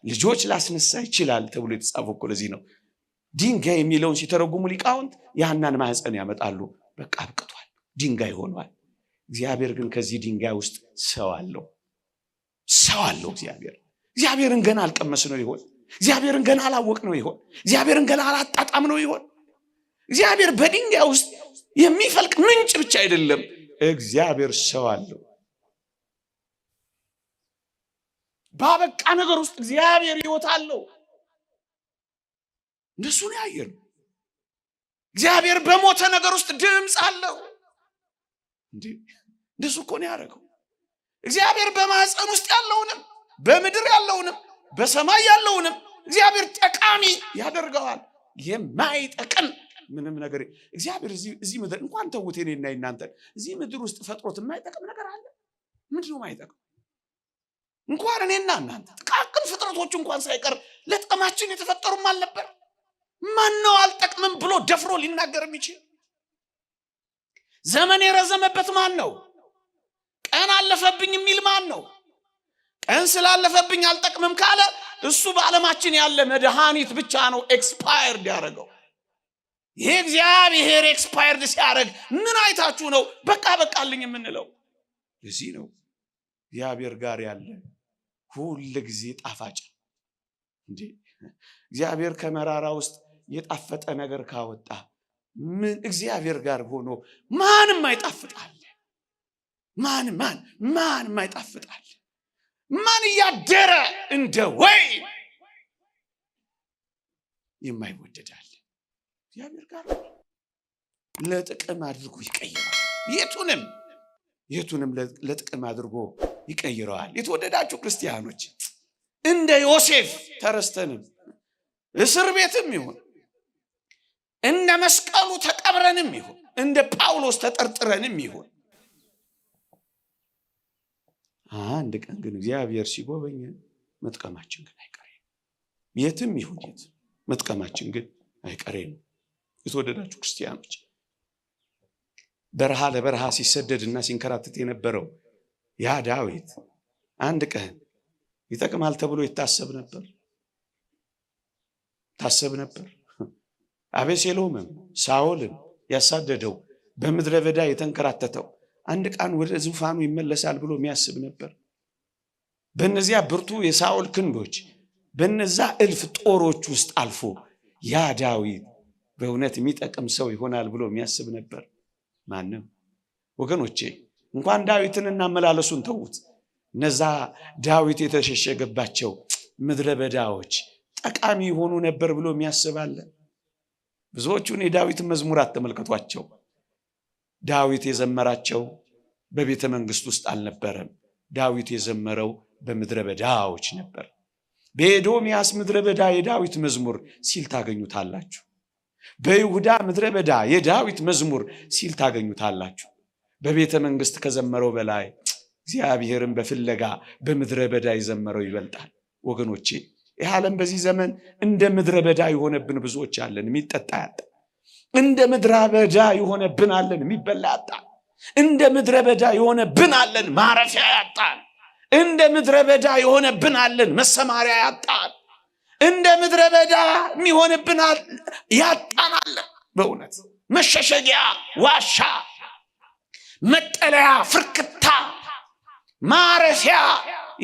ልጆች ላስነሳ ይችላል ተብሎ የተጻፈው እኮ ለዚህ ነው። ድንጋይ የሚለውን ሲተረጉሙ ሊቃውንት የሐናን ማህፀን ያመጣሉ። በቃ አብቅቷል፣ ድንጋይ ሆኗል። እግዚአብሔር ግን ከዚህ ድንጋይ ውስጥ ሰው አለው። እግዚአብሔርን ገና አልቀመስ ነው ይሆን? እግዚአብሔርን ገና አላወቅ ነው ይሆን? እግዚአብሔርን ገና አላጣጣም ነው ይሆን? እግዚአብሔር በድንጋይ ውስጥ የሚፈልቅ ምንጭ ብቻ አይደለም፣ እግዚአብሔር ሰው አለው። ባበቃ ነገር ውስጥ እግዚአብሔር ሕይወት አለው። እንደሱ ነው ያየነው። እግዚአብሔር በሞተ ነገር ውስጥ ድምፅ አለው። እንደሱ እኮ ነው ያደረገው። እግዚአብሔር በማህፀን ውስጥ ያለውንም በምድር ያለውንም በሰማይ ያለውንም እግዚአብሔር ጠቃሚ ያደርገዋል። የማይጠቅም ምንም ነገር እግዚአብሔር እዚህ ምድር እንኳን ተውት እኔና እናንተ እዚህ ምድር ውስጥ ፈጥሮት የማይጠቅም ነገር አለ? ምንድነው የማይጠቅም? እንኳን እኔና እናንተ ጥቃቅን ፍጥረቶች እንኳን ሳይቀር ለጥቅማችን የተፈጠሩም አልነበር? ማን ነው አልጠቅምም ብሎ ደፍሮ ሊናገር የሚችል? ዘመን የረዘመበት ማን ነው? ቀን አለፈብኝ የሚል ማን ነው? ቀን ስላለፈብኝ አልጠቅምም ካለ እሱ በዓለማችን ያለ መድኃኒት ብቻ ነው ኤክስፓየርድ ያደረገው። ይሄ እግዚአብሔር ኤክስፓየርድ ሲያደርግ ምን አይታችሁ ነው በቃልኝ የምንለው? ለዚህ ነው እግዚአብሔር ጋር ያለ ሁሉ ጊዜ ጣፋጭ። እንዴ እግዚአብሔር ከመራራ ውስጥ የጣፈጠ ነገር ካወጣ ምን እግዚአብሔር ጋር ሆኖ ማንም አይጣፍጣል? ማንም አይጣፍጣል? ማን ያደረ እንደ ወይን የማይወደዳል? እግዚአብሔር ጋር ለጥቅም አድርጎ ይቀይረዋል። የቱንም ለጥቅም አድርጎ ይቀይረዋል። የተወደዳችሁ ክርስቲያኖች እንደ ዮሴፍ ተረስተንም እስር ቤትም ይሁን እንደ መስቀሉ ተቀብረንም ይሁን እንደ ጳውሎስ ተጠርጥረንም ይሁን አንድ ቀን ግን እግዚአብሔር ሲጎበኝ መጥቀማችን ግን አይቀሬ ነው። የትም ይሁን የት መጥቀማችን ግን አይቀሬ ነው። የተወደዳችሁ ክርስቲያኖች በረሃ ለበረሃ ሲሰደድና ሲንከራተት የነበረው ያ ዳዊት አንድ ቀን ይጠቅማል ተብሎ ይታሰብ ነበር። አቤሴሎምም ሳኦልን ያሳደደው በምድረ በዳ የተንከራተተው አንድ ቀን ወደ ዙፋኑ ይመለሳል ብሎ የሚያስብ ነበር። በእነዚያ ብርቱ የሳኦል ክንዶች በእነዛ እልፍ ጦሮች ውስጥ አልፎ ያ ዳዊት በእውነት የሚጠቅም ሰው ይሆናል ብሎ የሚያስብ ነበር። ማንም ወገኖቼ እንኳን ዳዊትን እናመላለሱን ተውት። እነዛ ዳዊት የተሸሸገባቸው ምድረ በዳዎች ጠቃሚ ይሆኑ ነበር ብሎ የሚያስብ አለ። ብዙዎቹን የዳዊትን መዝሙራት ተመልከቷቸው። ዳዊት የዘመራቸው በቤተ መንግስት ውስጥ አልነበረም። ዳዊት የዘመረው በምድረ በዳዎች ነበር። በኤዶምያስ ምድረ በዳ የዳዊት መዝሙር ሲል ታገኙታላችሁ። በይሁዳ ምድረ በዳ የዳዊት መዝሙር ሲል ታገኙታላችሁ። በቤተ መንግስት ከዘመረው በላይ እግዚአብሔርን በፍለጋ በምድረ በዳ የዘመረው ይበልጣል። ወገኖቼ ይህ ዓለም በዚህ ዘመን እንደ ምድረ በዳ የሆነብን ብዙዎች አለን። የሚጠጣ ያጣ እንደ ምድረ በዳ የሆነብን አለን። የሚበላ ያጣ እንደ ምድረ በዳ የሆነብን አለን። ማረፊያ ያጣን እንደ ምድረ በዳ የሆነብን አለን። መሰማሪያ ያጣን እንደ ምድረ በዳ የሚሆንብን ያጣን አለን። በእውነት መሸሸጊያ ዋሻ፣ መጠለያ፣ ፍርክታ፣ ማረፊያ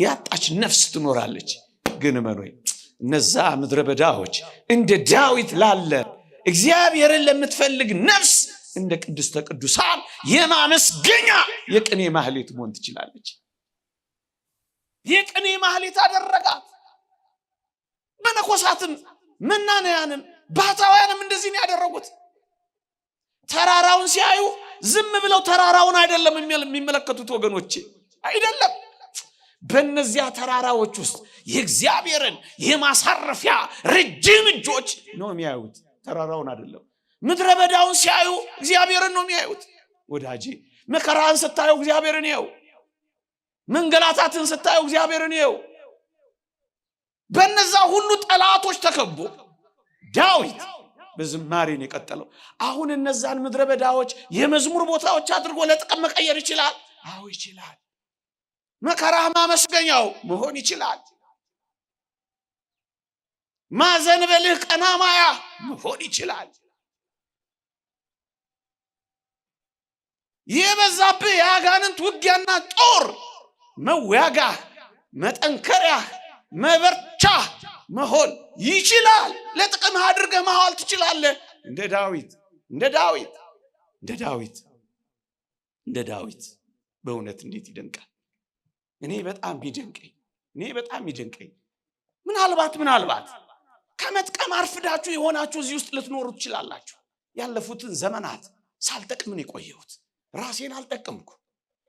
ያጣች ነፍስ ትኖራለች። ግን መኖይ እነዛ ምድረ በዳዎች እንደ ዳዊት ላለ እግዚአብሔርን ለምትፈልግ ነፍስ እንደ ቅድስተ ቅዱሳን የማመስገኛ የቅኔ ማህሌት መሆን ትችላለች። የቅኔ ማህሌት አደረጋት። መነኮሳትም መናንያንም ባህታውያንም እንደዚህ ነው ያደረጉት። ተራራውን ሲያዩ ዝም ብለው ተራራውን አይደለም የሚመለከቱት ወገኖቼ፣ አይደለም። በእነዚያ ተራራዎች ውስጥ የእግዚአብሔርን የማሳረፊያ ረጅም እጆች ነው የሚያዩት፣ ተራራውን አይደለም። ምድረ በዳውን ሲያዩ እግዚአብሔርን ነው የሚያዩት። ወዳጄ መከራን ስታዩ እግዚአብሔርን ይው፣ መንገላታትን ስታዩ እግዚአብሔርን ይው። በእነዛ ሁሉ ጠላቶች ተከቦ ዳዊት በዝማሬን የቀጠለው አሁን እነዛን ምድረ በዳዎች የመዝሙር ቦታዎች አድርጎ ለጥቅም መቀየር ይችላል። አዎ ይችላል። መከራ ማመስገኛው መሆን ይችላል። ማዘንበልህ ቀና ማያ መሆን ይችላል። የበዛብህ የአጋንንት ውጊያና ጦር መዋጋህ፣ መጠንከሪያህ፣ መበርቻ መሆን ይችላል። ለጥቅም አድርገህ ማዋል ትችላለህ። እንደ ዳዊት በእውነት እንዴት ይደንቃል! እኔ በጣም ይደንቀኝ ምናልባት ከመጥቀም አርፍዳችሁ የሆናችሁ እዚህ ውስጥ ልትኖሩ ትችላላችሁ። ያለፉትን ዘመናት ሳልጠቅምን የቆየሁት ራሴን አልጠቀምኩ፣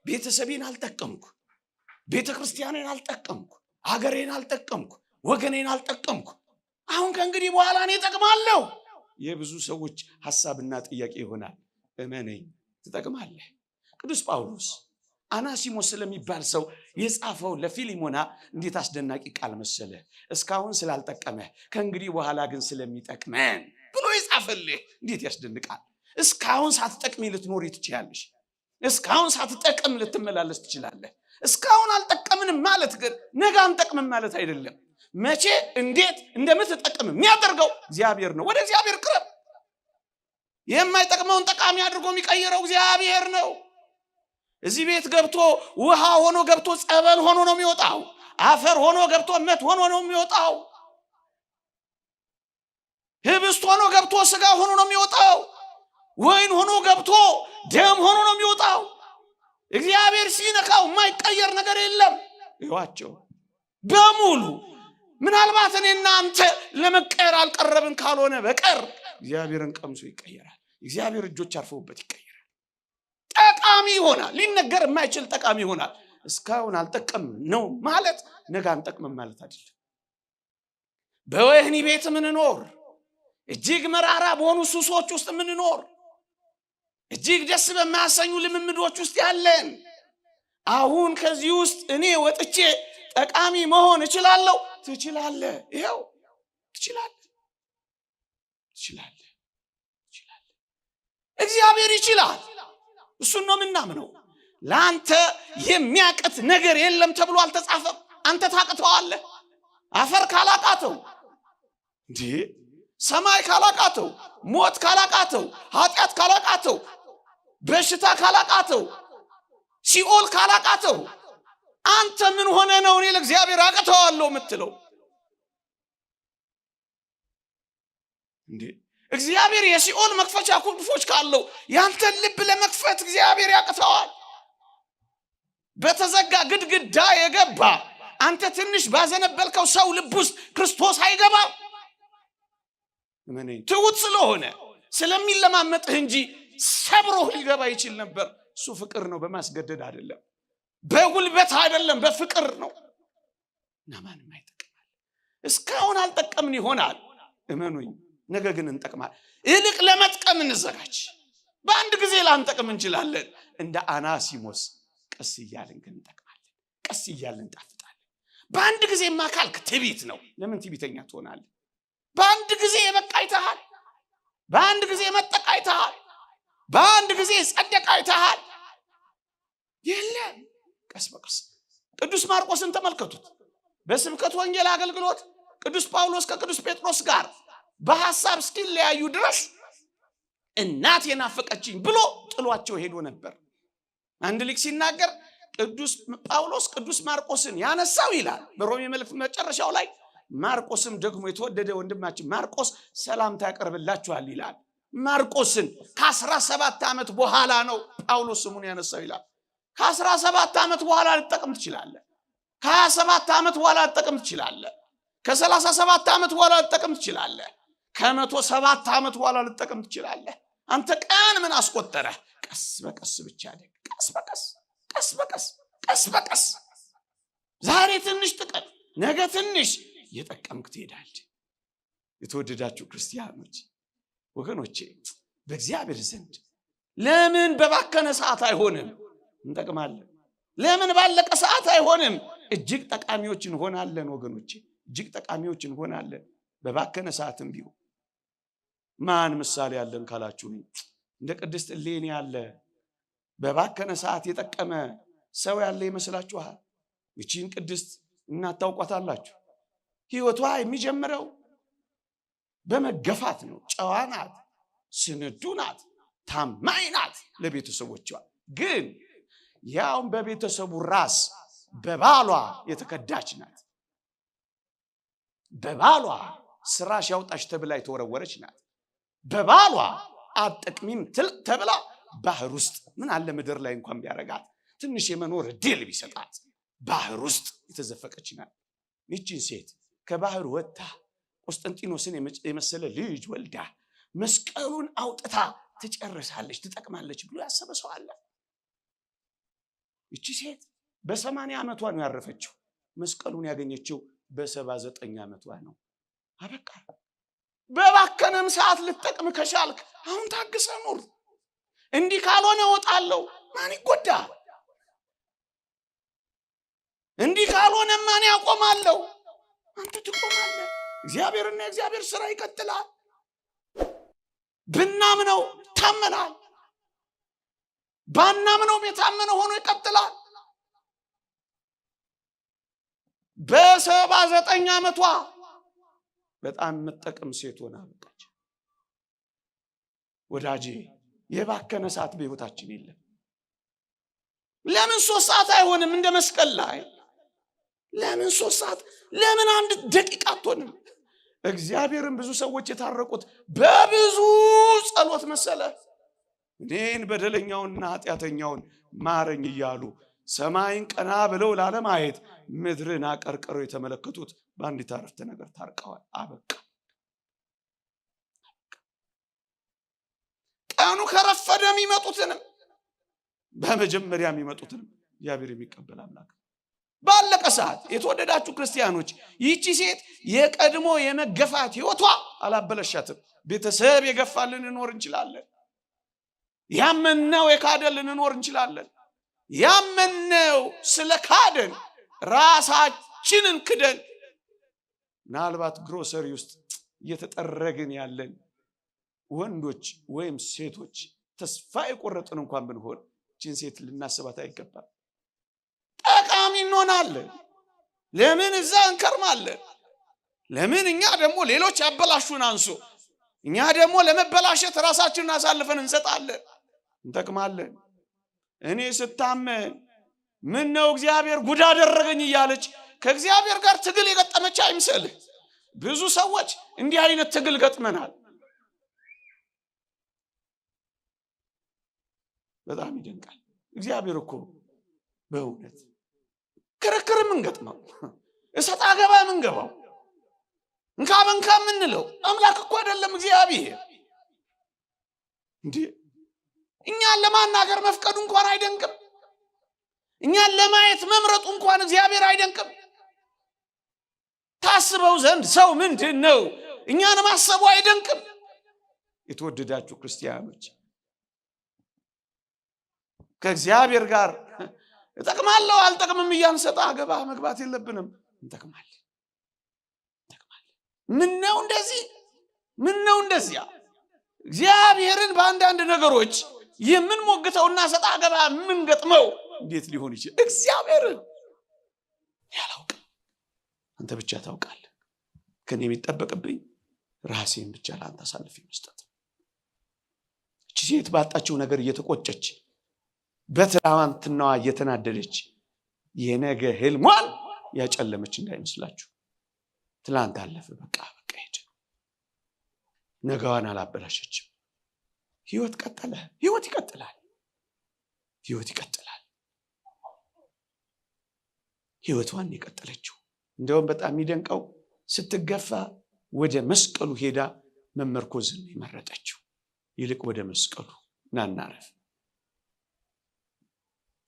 ቤተሰቤን አልጠቀምኩ፣ ቤተክርስቲያኔን አልጠቀምኩ፣ ሀገሬን አልጠቀምኩ፣ ወገኔን አልጠቀምኩ። አሁን ከእንግዲህ በኋላ እኔ እጠቅማለሁ። የብዙ ሰዎች ሐሳብና ጥያቄ ይሆናል። እመነኝ ትጠቅማለህ። ቅዱስ ጳውሎስ አናሲሞስ ስለሚባል ሰው የጻፈው ለፊሊሞና እንዴት አስደናቂ ቃል መሰለ! እስካሁን ስላልጠቀመህ ከእንግዲህ በኋላ ግን ስለሚጠቅመን ብሎ የጻፈልህ እንዴት ያስደንቃል! እስካሁን ሳትጠቅሚ ልትኖሪ ትችላለሽ። እስካሁን ሳትጠቅም ልትመላለስ ትችላለህ። እስካሁን አልጠቀምንም ማለት ግን ነገ አንጠቅምም ማለት አይደለም። መቼ እንዴት እንደምትጠቅም የሚያደርገው እግዚአብሔር ነው። ወደ እግዚአብሔር ቅረብ። የማይጠቅመውን ጠቃሚ አድርጎ የሚቀይረው እግዚአብሔር ነው። እዚህ ቤት ገብቶ ውሃ ሆኖ ገብቶ ጸበል ሆኖ ነው የሚወጣው። አፈር ሆኖ ገብቶ እመት ሆኖ ነው የሚወጣው። ህብስት ሆኖ ገብቶ ስጋ ሆኖ ነው የሚወጣው። ወይን ሆኖ ገብቶ ደም ሆኖ ነው የሚወጣው። እግዚአብሔር ሲነካው የማይቀየር ነገር የለም። ይዋቸው በሙሉ ምናልባት እኔና አንተ ለመቀየር አልቀረብን ካልሆነ በቀር እግዚአብሔርን ቀምሶ ይቀየራል። እግዚአብሔር እጆች አርፈውበት ይቀየራል። ጠቃሚ ይሆናል። ሊነገር የማይችል ጠቃሚ ይሆናል። እስካሁን አልጠቀም ነው ማለት ነገ አንጠቅምም ማለት አይደለም። በወህኒ ቤት ምንኖር፣ እጅግ መራራ በሆኑ ሱሶች ውስጥ ምንኖር፣ እጅግ ደስ በማያሰኙ ልምምዶች ውስጥ ያለን፣ አሁን ከዚህ ውስጥ እኔ ወጥቼ ጠቃሚ መሆን እችላለሁ። ትችላለህ። ይሄው ትችላለህ። እግዚአብሔር ይችላል። እሱን ነው የምናምነው። ለአንተ የሚያቅት ነገር የለም ተብሎ አልተጻፈም። አንተ ታቅተዋለህ። አፈር ካላቃተው እንዴ፣ ሰማይ ካላቃተው፣ ሞት ካላቃተው፣ ኃጢአት ካላቃተው፣ በሽታ ካላቃተው፣ ሲኦል ካላቃተው አንተ ምን ሆነ ነው እኔ ለእግዚአብሔር አቅተዋለሁ የምትለው? እንዴ እግዚአብሔር የሲኦል መክፈቻ ቁልፎች ካለው ያንተን ልብ ለመክፈት እግዚአብሔር ያቅተዋል። በተዘጋ ግድግዳ የገባ አንተ ትንሽ ባዘነበልከው ሰው ልብ ውስጥ ክርስቶስ አይገባም። ትውት ስለሆነ ስለሚለማመጥህ እንጂ ሰብሮህ ሊገባ ይችል ነበር። እሱ ፍቅር ነው፣ በማስገደድ አይደለም፣ በጉልበት አይደለም፣ በፍቅር ነው። እና ማንም አይጠቅማል። እስካሁን አልጠቀምን ይሆናል። እመኑኝ ነገ ግን እንጠቅማል። ይልቅ ለመጥቀም እንዘጋጅ። በአንድ ጊዜ ላንጠቅም እንችላለን። እንደ አናሲሞስ ቀስ እያልን ግን እንጠቅማለን። ቀስ እያልን እንጣፍጣለን። በአንድ ጊዜማ ካልክ ትዕቢት ነው። ለምን ትዕቢተኛ ትሆናለህ? በአንድ ጊዜ የበቃይተሃል። በአንድ ጊዜ መጠቃይተሃል። በአንድ ጊዜ ጸደቃይተሃል። የለም ቀስ በቀስ። ቅዱስ ማርቆስን ተመልከቱት። በስብከት ወንጌል አገልግሎት ቅዱስ ጳውሎስ ከቅዱስ ጴጥሮስ ጋር በሐሳብ እስኪለያዩ ድረስ እናቴ ናፈቀችኝ ብሎ ጥሏቸው ሄዶ ነበር። አንድ ሊቅ ሲናገር ቅዱስ ጳውሎስ ቅዱስ ማርቆስን ያነሳው ይላል በሮሜ መልእክት መጨረሻው ላይ ማርቆስም ደግሞ የተወደደ ወንድማችን ማርቆስ ሰላምታ ያቀርብላችኋል ይላል። ማርቆስን ከ17 ዓመት በኋላ ነው ጳውሎስ ስሙን ያነሳው ይላል። ከ17 ዓመት በኋላ ልጠቅም ትችላለህ። ከ27 ዓመት በኋላ ልጠቅም ትችላለህ። ከ37 ዓመት በኋላ ልጠቅም ትችላለህ። ከ107 ዓመት በኋላ ልጠቅም ትችላለህ። አንተ ቀን ምን አስቆጠረህ? ቀስ በቀስ ብቻ ደግ። ቀስ በቀስ ቀስ በቀስ ቀስ በቀስ ዛሬ ትንሽ ጥቀም፣ ነገ ትንሽ እየጠቀምክ ትሄዳለህ። የተወደዳችሁ ክርስቲያኖች ወገኖቼ በእግዚአብሔር ዘንድ ለምን በባከነ ሰዓት አይሆንም? እንጠቅማለን። ለምን ባለቀ ሰዓት አይሆንም? እጅግ ጠቃሚዎች እንሆናለን ወገኖቼ፣ እጅግ ጠቃሚዎች እንሆናለን። በባከነ ሰዓትም ቢሆን ማን ምሳሌ ያለን ካላችሁ እንደ ቅድስት እሌኒ ያለ በባከነ ሰዓት የጠቀመ ሰው ያለ ይመስላችኋል? ይቺን ቅድስት እናት ታውቋታላችሁ። ሕይወቷ የሚጀምረው በመገፋት ነው። ጨዋ ናት፣ ስንዱ ናት፣ ታማኝ ናት ለቤተሰቦቿ። ግን ያውም በቤተሰቡ ራስ በባሏ የተከዳች ናት። በባሏ ስራሽ ያውጣሽ ተብላ የተወረወረች ናት። በባሏ አትጠቅሚም ተብላ ባህር ውስጥ ምን አለ ምድር ላይ እንኳን ቢያረጋት ትንሽ የመኖር ዕድል ቢሰጣት ባህር ውስጥ የተዘፈቀች ናት። ይህችን ሴት ከባህር ወጥታ ቆስጠንጢኖስን የመሰለ ልጅ ወልዳ መስቀሉን አውጥታ ትጨርሳለች፣ ትጠቅማለች ብሎ ያሰበ ሰው አለ? ይቺ ሴት በ80 ዓመቷ ነው ያረፈችው። መስቀሉን ያገኘችው በ79 ዓመቷ ነው። አበቃ። በባከነም ሰዓት ልትጠቅም ከቻልክ አሁን ታግሰ ኑር። እንዲህ ካልሆነ እወጣለሁ፣ ማን ይጎዳል? እንዲህ ካልሆነ ማን ያቆማለሁ? አንተ ትቆማለህ። እግዚአብሔርና የእግዚአብሔር ሥራ ይቀጥላል። ብናምነው ታመናል፣ ባናምነውም የታመነ ሆኖ ይቀጥላል። በ79 ዓመቷ በጣም የምትጠቅም ሴት ሆና በቃች። ወዳጄ የባከነ ሰዓት በሕይወታችን የለም። ለምን 3 ሰዓት አይሆንም? እንደ መስቀል ላይ ለምን 3 ሰዓት? ለምን 1 ደቂቃ አትሆንም? እግዚአብሔርን ብዙ ሰዎች የታረቁት በብዙ ጸሎት መሰለ። እኔን በደለኛውንና ኃጢአተኛውን ማረኝ እያሉ ሰማይን ቀና ብለው ላለማየት ምድርን አቀርቅረው የተመለከቱት በአንዲት አረፍተ ነገር ታርቀዋል። አበቃ። ቀኑ ከረፈደ የሚመጡትንም በመጀመሪያ የሚመጡትንም እግዚአብሔር የሚቀበል አምላክ ባለቀ ሰዓት። የተወደዳችሁ ክርስቲያኖች ይህቺ ሴት የቀድሞ የመገፋት ሕይወቷ አላበለሻትም። ቤተሰብ የገፋልን ልንኖር እንችላለን። ያመነው የካደን ልንኖር እንችላለን። ያመነው ስለ ካደን ራሳችንን ክደን ምናልባት ግሮሰሪ ውስጥ እየተጠረግን ያለን ወንዶች ወይም ሴቶች ተስፋ የቆረጥን እንኳን ብንሆን ይህችን ሴት ልናስባት አይገባም። ጠቃሚ እንሆናለን። ለምን እዛ እንከርማለን? ለምን እኛ ደግሞ ሌሎች ያበላሹን አንሶ እኛ ደግሞ ለመበላሸት ራሳችንን አሳልፈን እንሰጣለን? እንጠቅማለን። እኔ ስታመን ምን ነው እግዚአብሔር ጉድ አደረገኝ እያለች ከእግዚአብሔር ጋር ትግል የገጠመች አይምሰልህ። ብዙ ሰዎች እንዲህ አይነት ትግል ገጥመናል። በጣም ይደንቃል። እግዚአብሔር እኮ በእውነት ክርክር የምንገጥመው እሰጥ አገባ የምንገባው እንካ በንካ የምንለው አምላክ እኮ አይደለም እግዚአብሔር። እንዴ እኛን ለማናገር መፍቀዱ እንኳን አይደንቅም? እኛን ለማየት መምረጡ እንኳን እግዚአብሔር አይደንቅም? ታስበው ዘንድ ሰው ምንድን ነው? እኛን ማሰቡ አይደንቅም? የተወደዳችሁ ክርስቲያኖች ከእግዚአብሔር ጋር እጠቅማለሁ አልጠቅምም እያንሰጣ አገባ መግባት የለብንም። እንጠቅማለን። ምነው እንደዚህ ምነው እንደዚያ እግዚአብሔርን በአንዳንድ ነገሮች የምንሞግተውና ሰጣ አገባ የምንገጥመው እንዴት ሊሆን ይችላል? እግዚአብሔርን ያላውቅ አንተ ብቻ ታውቃለህ። ከኔ የሚጠበቅብኝ ራሴን ብቻ ለአንተ አሳልፌ መስጠት። እቺ ሴት ባጣችው ነገር እየተቆጨች በትላንትናዋ እየተናደደች የነገ ህልሟን ያጨለመች እንዳይመስላችሁ። ትላንት አለፈ፣ በቃ ሄደ። ነገዋን አላበላሸችም። ህይወት ቀጠለ። ህይወት ይቀጥላል። ህይወት ይቀጥላል። ህይወቷን የቀጠለችው እንደውም በጣም የሚደንቀው ስትገፋ ወደ መስቀሉ ሄዳ መመርኮዝን የመረጠችው። ይልቅ ወደ መስቀሉ ናናረፍ።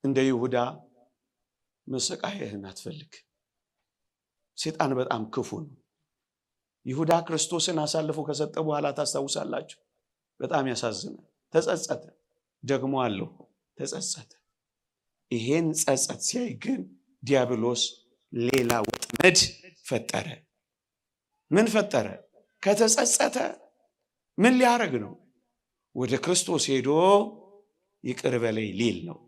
እንደ ይሁዳ መሰቃየህን አትፈልግ። ሰይጣን በጣም ክፉ ነው። ይሁዳ ክርስቶስን አሳልፎ ከሰጠ በኋላ ታስታውሳላችሁ፣ በጣም ያሳዝናል። ተጸጸተ፣ ደግሞ አለው ተጸጸተ። ይሄን ጸጸት ሲያይ ግን ዲያብሎስ ሌላ ወጥመድ ፈጠረ። ምን ፈጠረ? ከተጸጸተ ምን ሊያረግ ነው? ወደ ክርስቶስ ሄዶ ይቅር በለኝ ሊል ነው።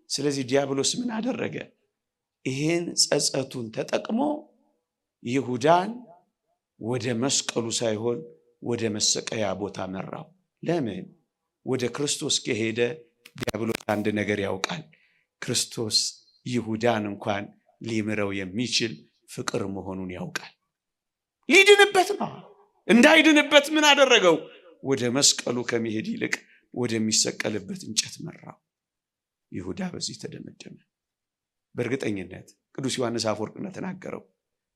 ስለዚህ ዲያብሎስ ምን አደረገ? ይሄን ጸጸቱን ተጠቅሞ ይሁዳን ወደ መስቀሉ ሳይሆን ወደ መሰቀያ ቦታ መራው። ለምን? ወደ ክርስቶስ ከሄደ ዲያብሎስ አንድ ነገር ያውቃል። ክርስቶስ ይሁዳን እንኳን ሊምረው የሚችል ፍቅር መሆኑን ያውቃል። ሊድንበት ነው። እንዳይድንበት ምን አደረገው? ወደ መስቀሉ ከመሄድ ይልቅ ወደሚሰቀልበት እንጨት መራው። ይሁዳ በዚህ ተደመደመ። በእርግጠኝነት ቅዱስ ዮሐንስ አፈወርቅ እንደተናገረው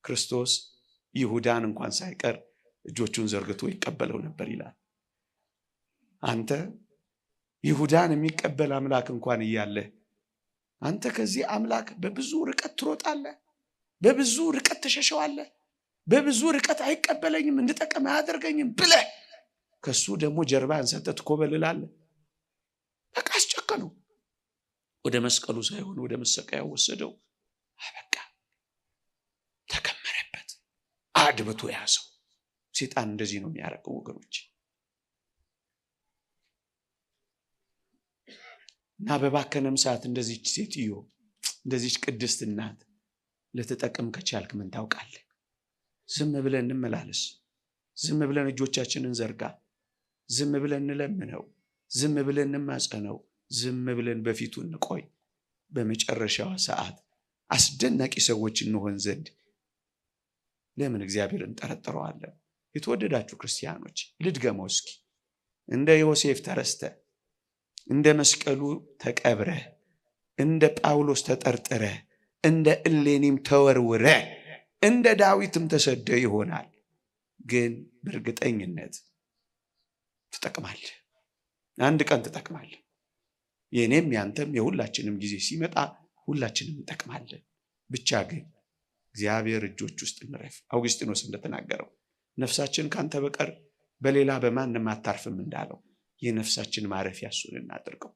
ክርስቶስ ይሁዳን እንኳን ሳይቀር እጆቹን ዘርግቶ ይቀበለው ነበር ይላል። አንተ ይሁዳን የሚቀበል አምላክ እንኳን እያለ አንተ ከዚህ አምላክ በብዙ ርቀት ትሮጣለህ፣ በብዙ ርቀት ተሸሸዋለህ፣ በብዙ ርቀት አይቀበለኝም፣ እንድጠቀም አያደርገኝም ብለህ ከሱ ደግሞ ጀርባህን ሰጥተህ ትኮበልላለህ። በቃ አስጨከነው። ወደ መስቀሉ ሳይሆን ወደ መሰቀያው ወሰደው። አበቃ። ተከመረበት፣ አድብቶ ያዘው። ሰይጣን እንደዚህ ነው የሚያረቀው ወገኖች። እና በባከነም ሰዓት እንደዚህች ሴትዮ እንደዚህች ቅድስት እናት ለተጠቀም ከቻልክ ምን ታውቃለህ? ዝም ብለን እንመላለስ፣ ዝም ብለን እጆቻችንን ዘርጋ፣ ዝም ብለን እንለምነው፣ ዝም ብለን እንማጸነው፣ ዝም ብለን በፊቱ እንቆይ። በመጨረሻው ሰዓት አስደናቂ ሰዎች እንሆን ዘንድ ለምን እግዚአብሔር እንጠረጥረዋለን? የተወደዳችሁ ክርስቲያኖች ልድገመው እስኪ። እንደ ዮሴፍ ተረስተ፣ እንደ መስቀሉ ተቀብረ፣ እንደ ጳውሎስ ተጠርጥረ፣ እንደ እሌኒም ተወርውረ፣ እንደ ዳዊትም ተሰደ ይሆናል። ግን በእርግጠኝነት ትጠቅማለህ። አንድ ቀን ትጠቅማለህ። የኔም ያንተም የሁላችንም ጊዜ ሲመጣ ሁላችንም እንጠቅማለን። ብቻ ግን እግዚአብሔር እጆች ውስጥ እንረፍ። አውግስጢኖስ እንደተናገረው ነፍሳችን ካንተ በቀር በሌላ በማንም አታርፍም እንዳለው የነፍሳችን ማረፊያ እሱን እናድርገው።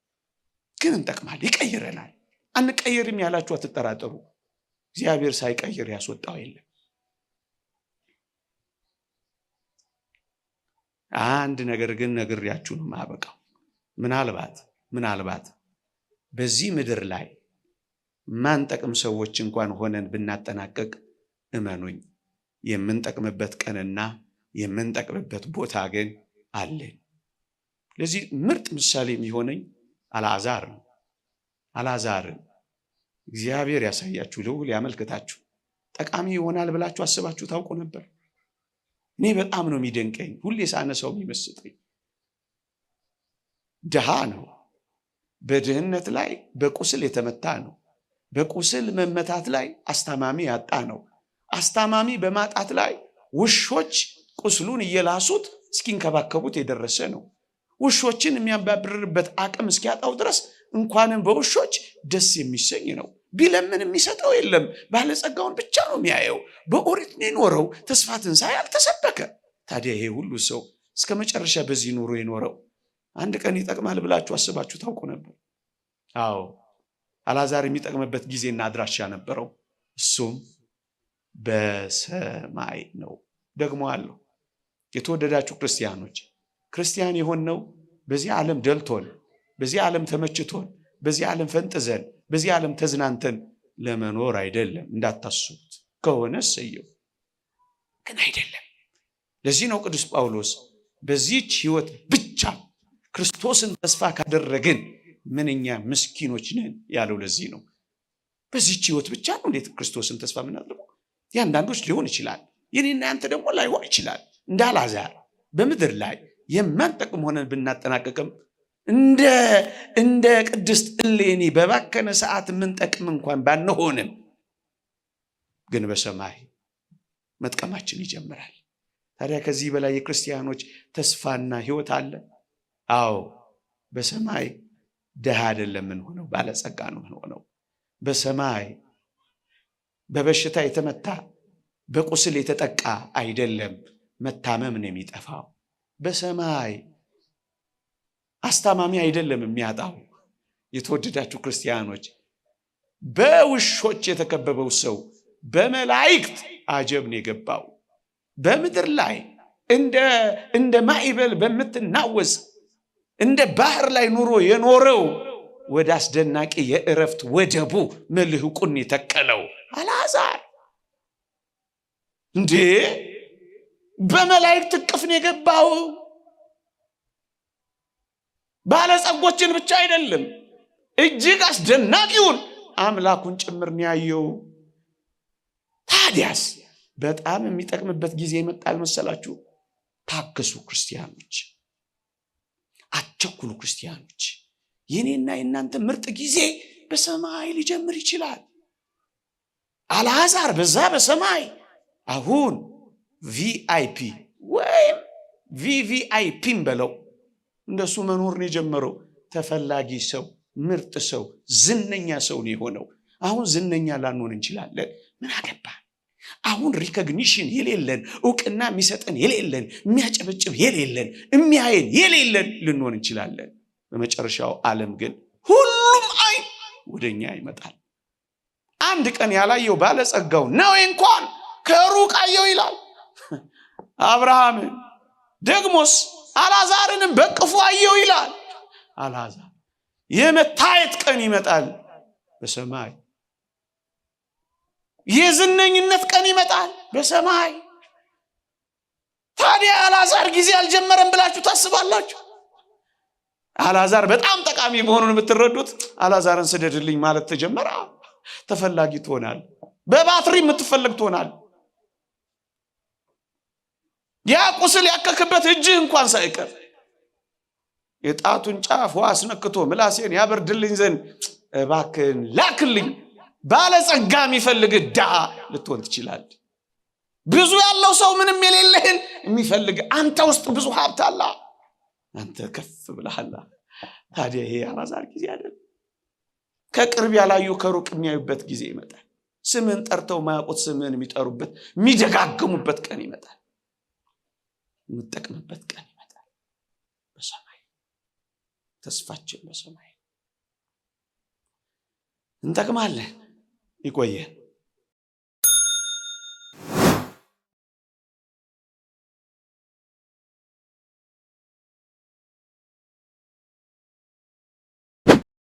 ግን እንጠቅማለን፣ ይቀይረናል። አንቀይርም ያላችሁ አትጠራጠሩ። እግዚአብሔር ሳይቀይር ያስወጣው የለም። አንድ ነገር ግን ነግሬያችሁ ነው ማበቃው። ምናልባት በዚህ ምድር ላይ ማንጠቅም ሰዎች እንኳን ሆነን ብናጠናቀቅ እመኑኝ የምንጠቅምበት ቀንና የምንጠቅምበት ቦታ ግን አለን። ለዚህ ምርጥ ምሳሌ የሚሆነኝ አልዓዛር ነው። አልዓዛርን እግዚአብሔር ያሳያችሁ፣ ልዑል ያመልክታችሁ። ጠቃሚ ይሆናል ብላችሁ አስባችሁ ታውቁ ነበር? እኔ በጣም ነው የሚደንቀኝ፣ ሁሌ ሳነሳው የሚመስጠኝ። ድሃ ነው። በድህነት ላይ በቁስል የተመታ ነው። በቁስል መመታት ላይ አስታማሚ ያጣ ነው። አስታማሚ በማጣት ላይ ውሾች ቁስሉን እየላሱት እስኪንከባከቡት የደረሰ ነው። ውሾችን የሚያባብርበት አቅም እስኪያጣው ድረስ እንኳንም በውሾች ደስ የሚሰኝ ነው። ቢለምን የሚሰጠው የለም። ባለጸጋውን ብቻ ነው የሚያየው። በኦሪት ነው የኖረው። ተስፋ ትንሣኤ አልተሰበከ። ታዲያ ይሄ ሁሉ ሰው እስከ መጨረሻ በዚህ ኑሮ የኖረው አንድ ቀን ይጠቅማል ብላችሁ አስባችሁ ታውቁ ነበር? አዎ፣ አልዓዛር የሚጠቅምበት ጊዜና አድራሻ ነበረው። እሱም በሰማይ ነው። ደግሞ አለው። የተወደዳችሁ ክርስቲያኖች፣ ክርስቲያን የሆነው በዚህ ዓለም ደልቶን፣ በዚህ ዓለም ተመችቶን፣ በዚህ ዓለም ፈንጥዘን፣ በዚህ ዓለም ተዝናንተን ለመኖር አይደለም። እንዳታስቡት። ከሆነ ሰየው፣ ግን አይደለም። ለዚህ ነው ቅዱስ ጳውሎስ በዚህች ሕይወት ብቻ ክርስቶስን ተስፋ ካደረግን ምንኛ ምስኪኖች ነን ያለው። ለዚህ ነው በዚህች ሕይወት ብቻ ነው እንዴት ክርስቶስን ተስፋ የምናደርገው? የአንዳንዶች ሊሆን ይችላል፣ የኔና ያንተ ደግሞ ላይሆን ይችላል። እንደ አልዓዛር በምድር ላይ የማንጠቅም ሆነን ብናጠናቀቅም እንደ ቅድስት እሌኒ በባከነ ሰዓት የምንጠቅም እንኳን ባንሆንም ግን በሰማይ መጥቀማችን ይጀምራል። ታዲያ ከዚህ በላይ የክርስቲያኖች ተስፋና ሕይወት አለ? አዎ፣ በሰማይ ድሃ አይደለም ምን ሆነው፣ ባለጸጋ ነው ምን ሆነው። በሰማይ በበሽታ የተመታ በቁስል የተጠቃ አይደለም መታመም ነው የሚጠፋው። በሰማይ አስታማሚ አይደለም የሚያጣው። የተወደዳችሁ ክርስቲያኖች፣ በውሾች የተከበበው ሰው በመላእክት አጀብ ነው የገባው። በምድር ላይ እንደ ማዕበል በምትናወዝ እንደ ባህር ላይ ኑሮ የኖረው ወደ አስደናቂ የእረፍት ወደቡ መልህቁን የተከለው አልዓዛር እንዴ በመላእክት እቅፍ ነው የገባው። ባለጸጎችን ብቻ አይደለም፣ እጅግ አስደናቂውን አምላኩን ጭምር ነው ያየው። ታዲያስ በጣም የሚጠቅምበት ጊዜ ይመጣል መሰላችሁ? ታገሱ ክርስቲያኖች፣ አትቸኩሉ ክርስቲያኖች። የኔና የእናንተ ምርጥ ጊዜ በሰማይ ሊጀምር ይችላል። አልዓዛር በዛ በሰማይ አሁን ቪአይፒ ወይም ቪቪአይፒም በለው እንደሱ መኖር ነው የጀመረው። ተፈላጊ ሰው፣ ምርጥ ሰው፣ ዝነኛ ሰው ነው የሆነው። አሁን ዝነኛ ላንሆን እንችላለን። ምን አገባ? አሁን ሪኮግኒሽን የሌለን፣ እውቅና የሚሰጠን የሌለን፣ የሚያጨበጭብ የሌለን፣ የሚያየን የሌለን ልንሆን እንችላለን። በመጨረሻው ዓለም ግን ሁሉም አይን ወደኛ ይመጣል። አንድ ቀን ያላየው ባለጸጋው ነው እንኳን ከሩቅ አየው ይላል አብርሃምን። ደግሞስ አልዓዛርንም በቅፉ አየው ይላል። አልዓዛር የመታየት ቀን ይመጣል በሰማይ። የዝነኝነት ቀን ይመጣል በሰማይ። ታዲያ አልዓዛር ጊዜ አልጀመረም ብላችሁ ታስባላችሁ? አልዓዛር በጣም ጠቃሚ መሆኑን የምትረዱት አልዓዛርን ስደድልኝ ማለት ተጀመረ። ተፈላጊ ትሆናል። በባትሪ የምትፈልግ ትሆናል። ያ ቁስል ያከክበት እጅህ እንኳን ሳይቀር የጣቱን ጫፍ ውሃ አስነክቶ ምላሴን ያበርድልኝ ዘንድ እባክህን ላክልኝ። ባለጸጋ የሚፈልግ ድሃ ልትሆን ትችላል። ብዙ ያለው ሰው ምንም የሌለህን የሚፈልግ አንተ ውስጥ ብዙ ሀብት አለ። አንተ ከፍ ብለሃል። ታዲያ ይሄ አልዓዛር ጊዜ አይደል? ከቅርብ ያላዩ ከሩቅ የሚያዩበት ጊዜ ይመጣል። ስምን ጠርተው ማያውቁት ስምን የሚጠሩበት የሚደጋግሙበት ቀን ይመጣል። የምትጠቅምበት ቀን ይመጣል በሰማይ። ተስፋችን በሰማይ። እንጠቅማለን። ይቆየን።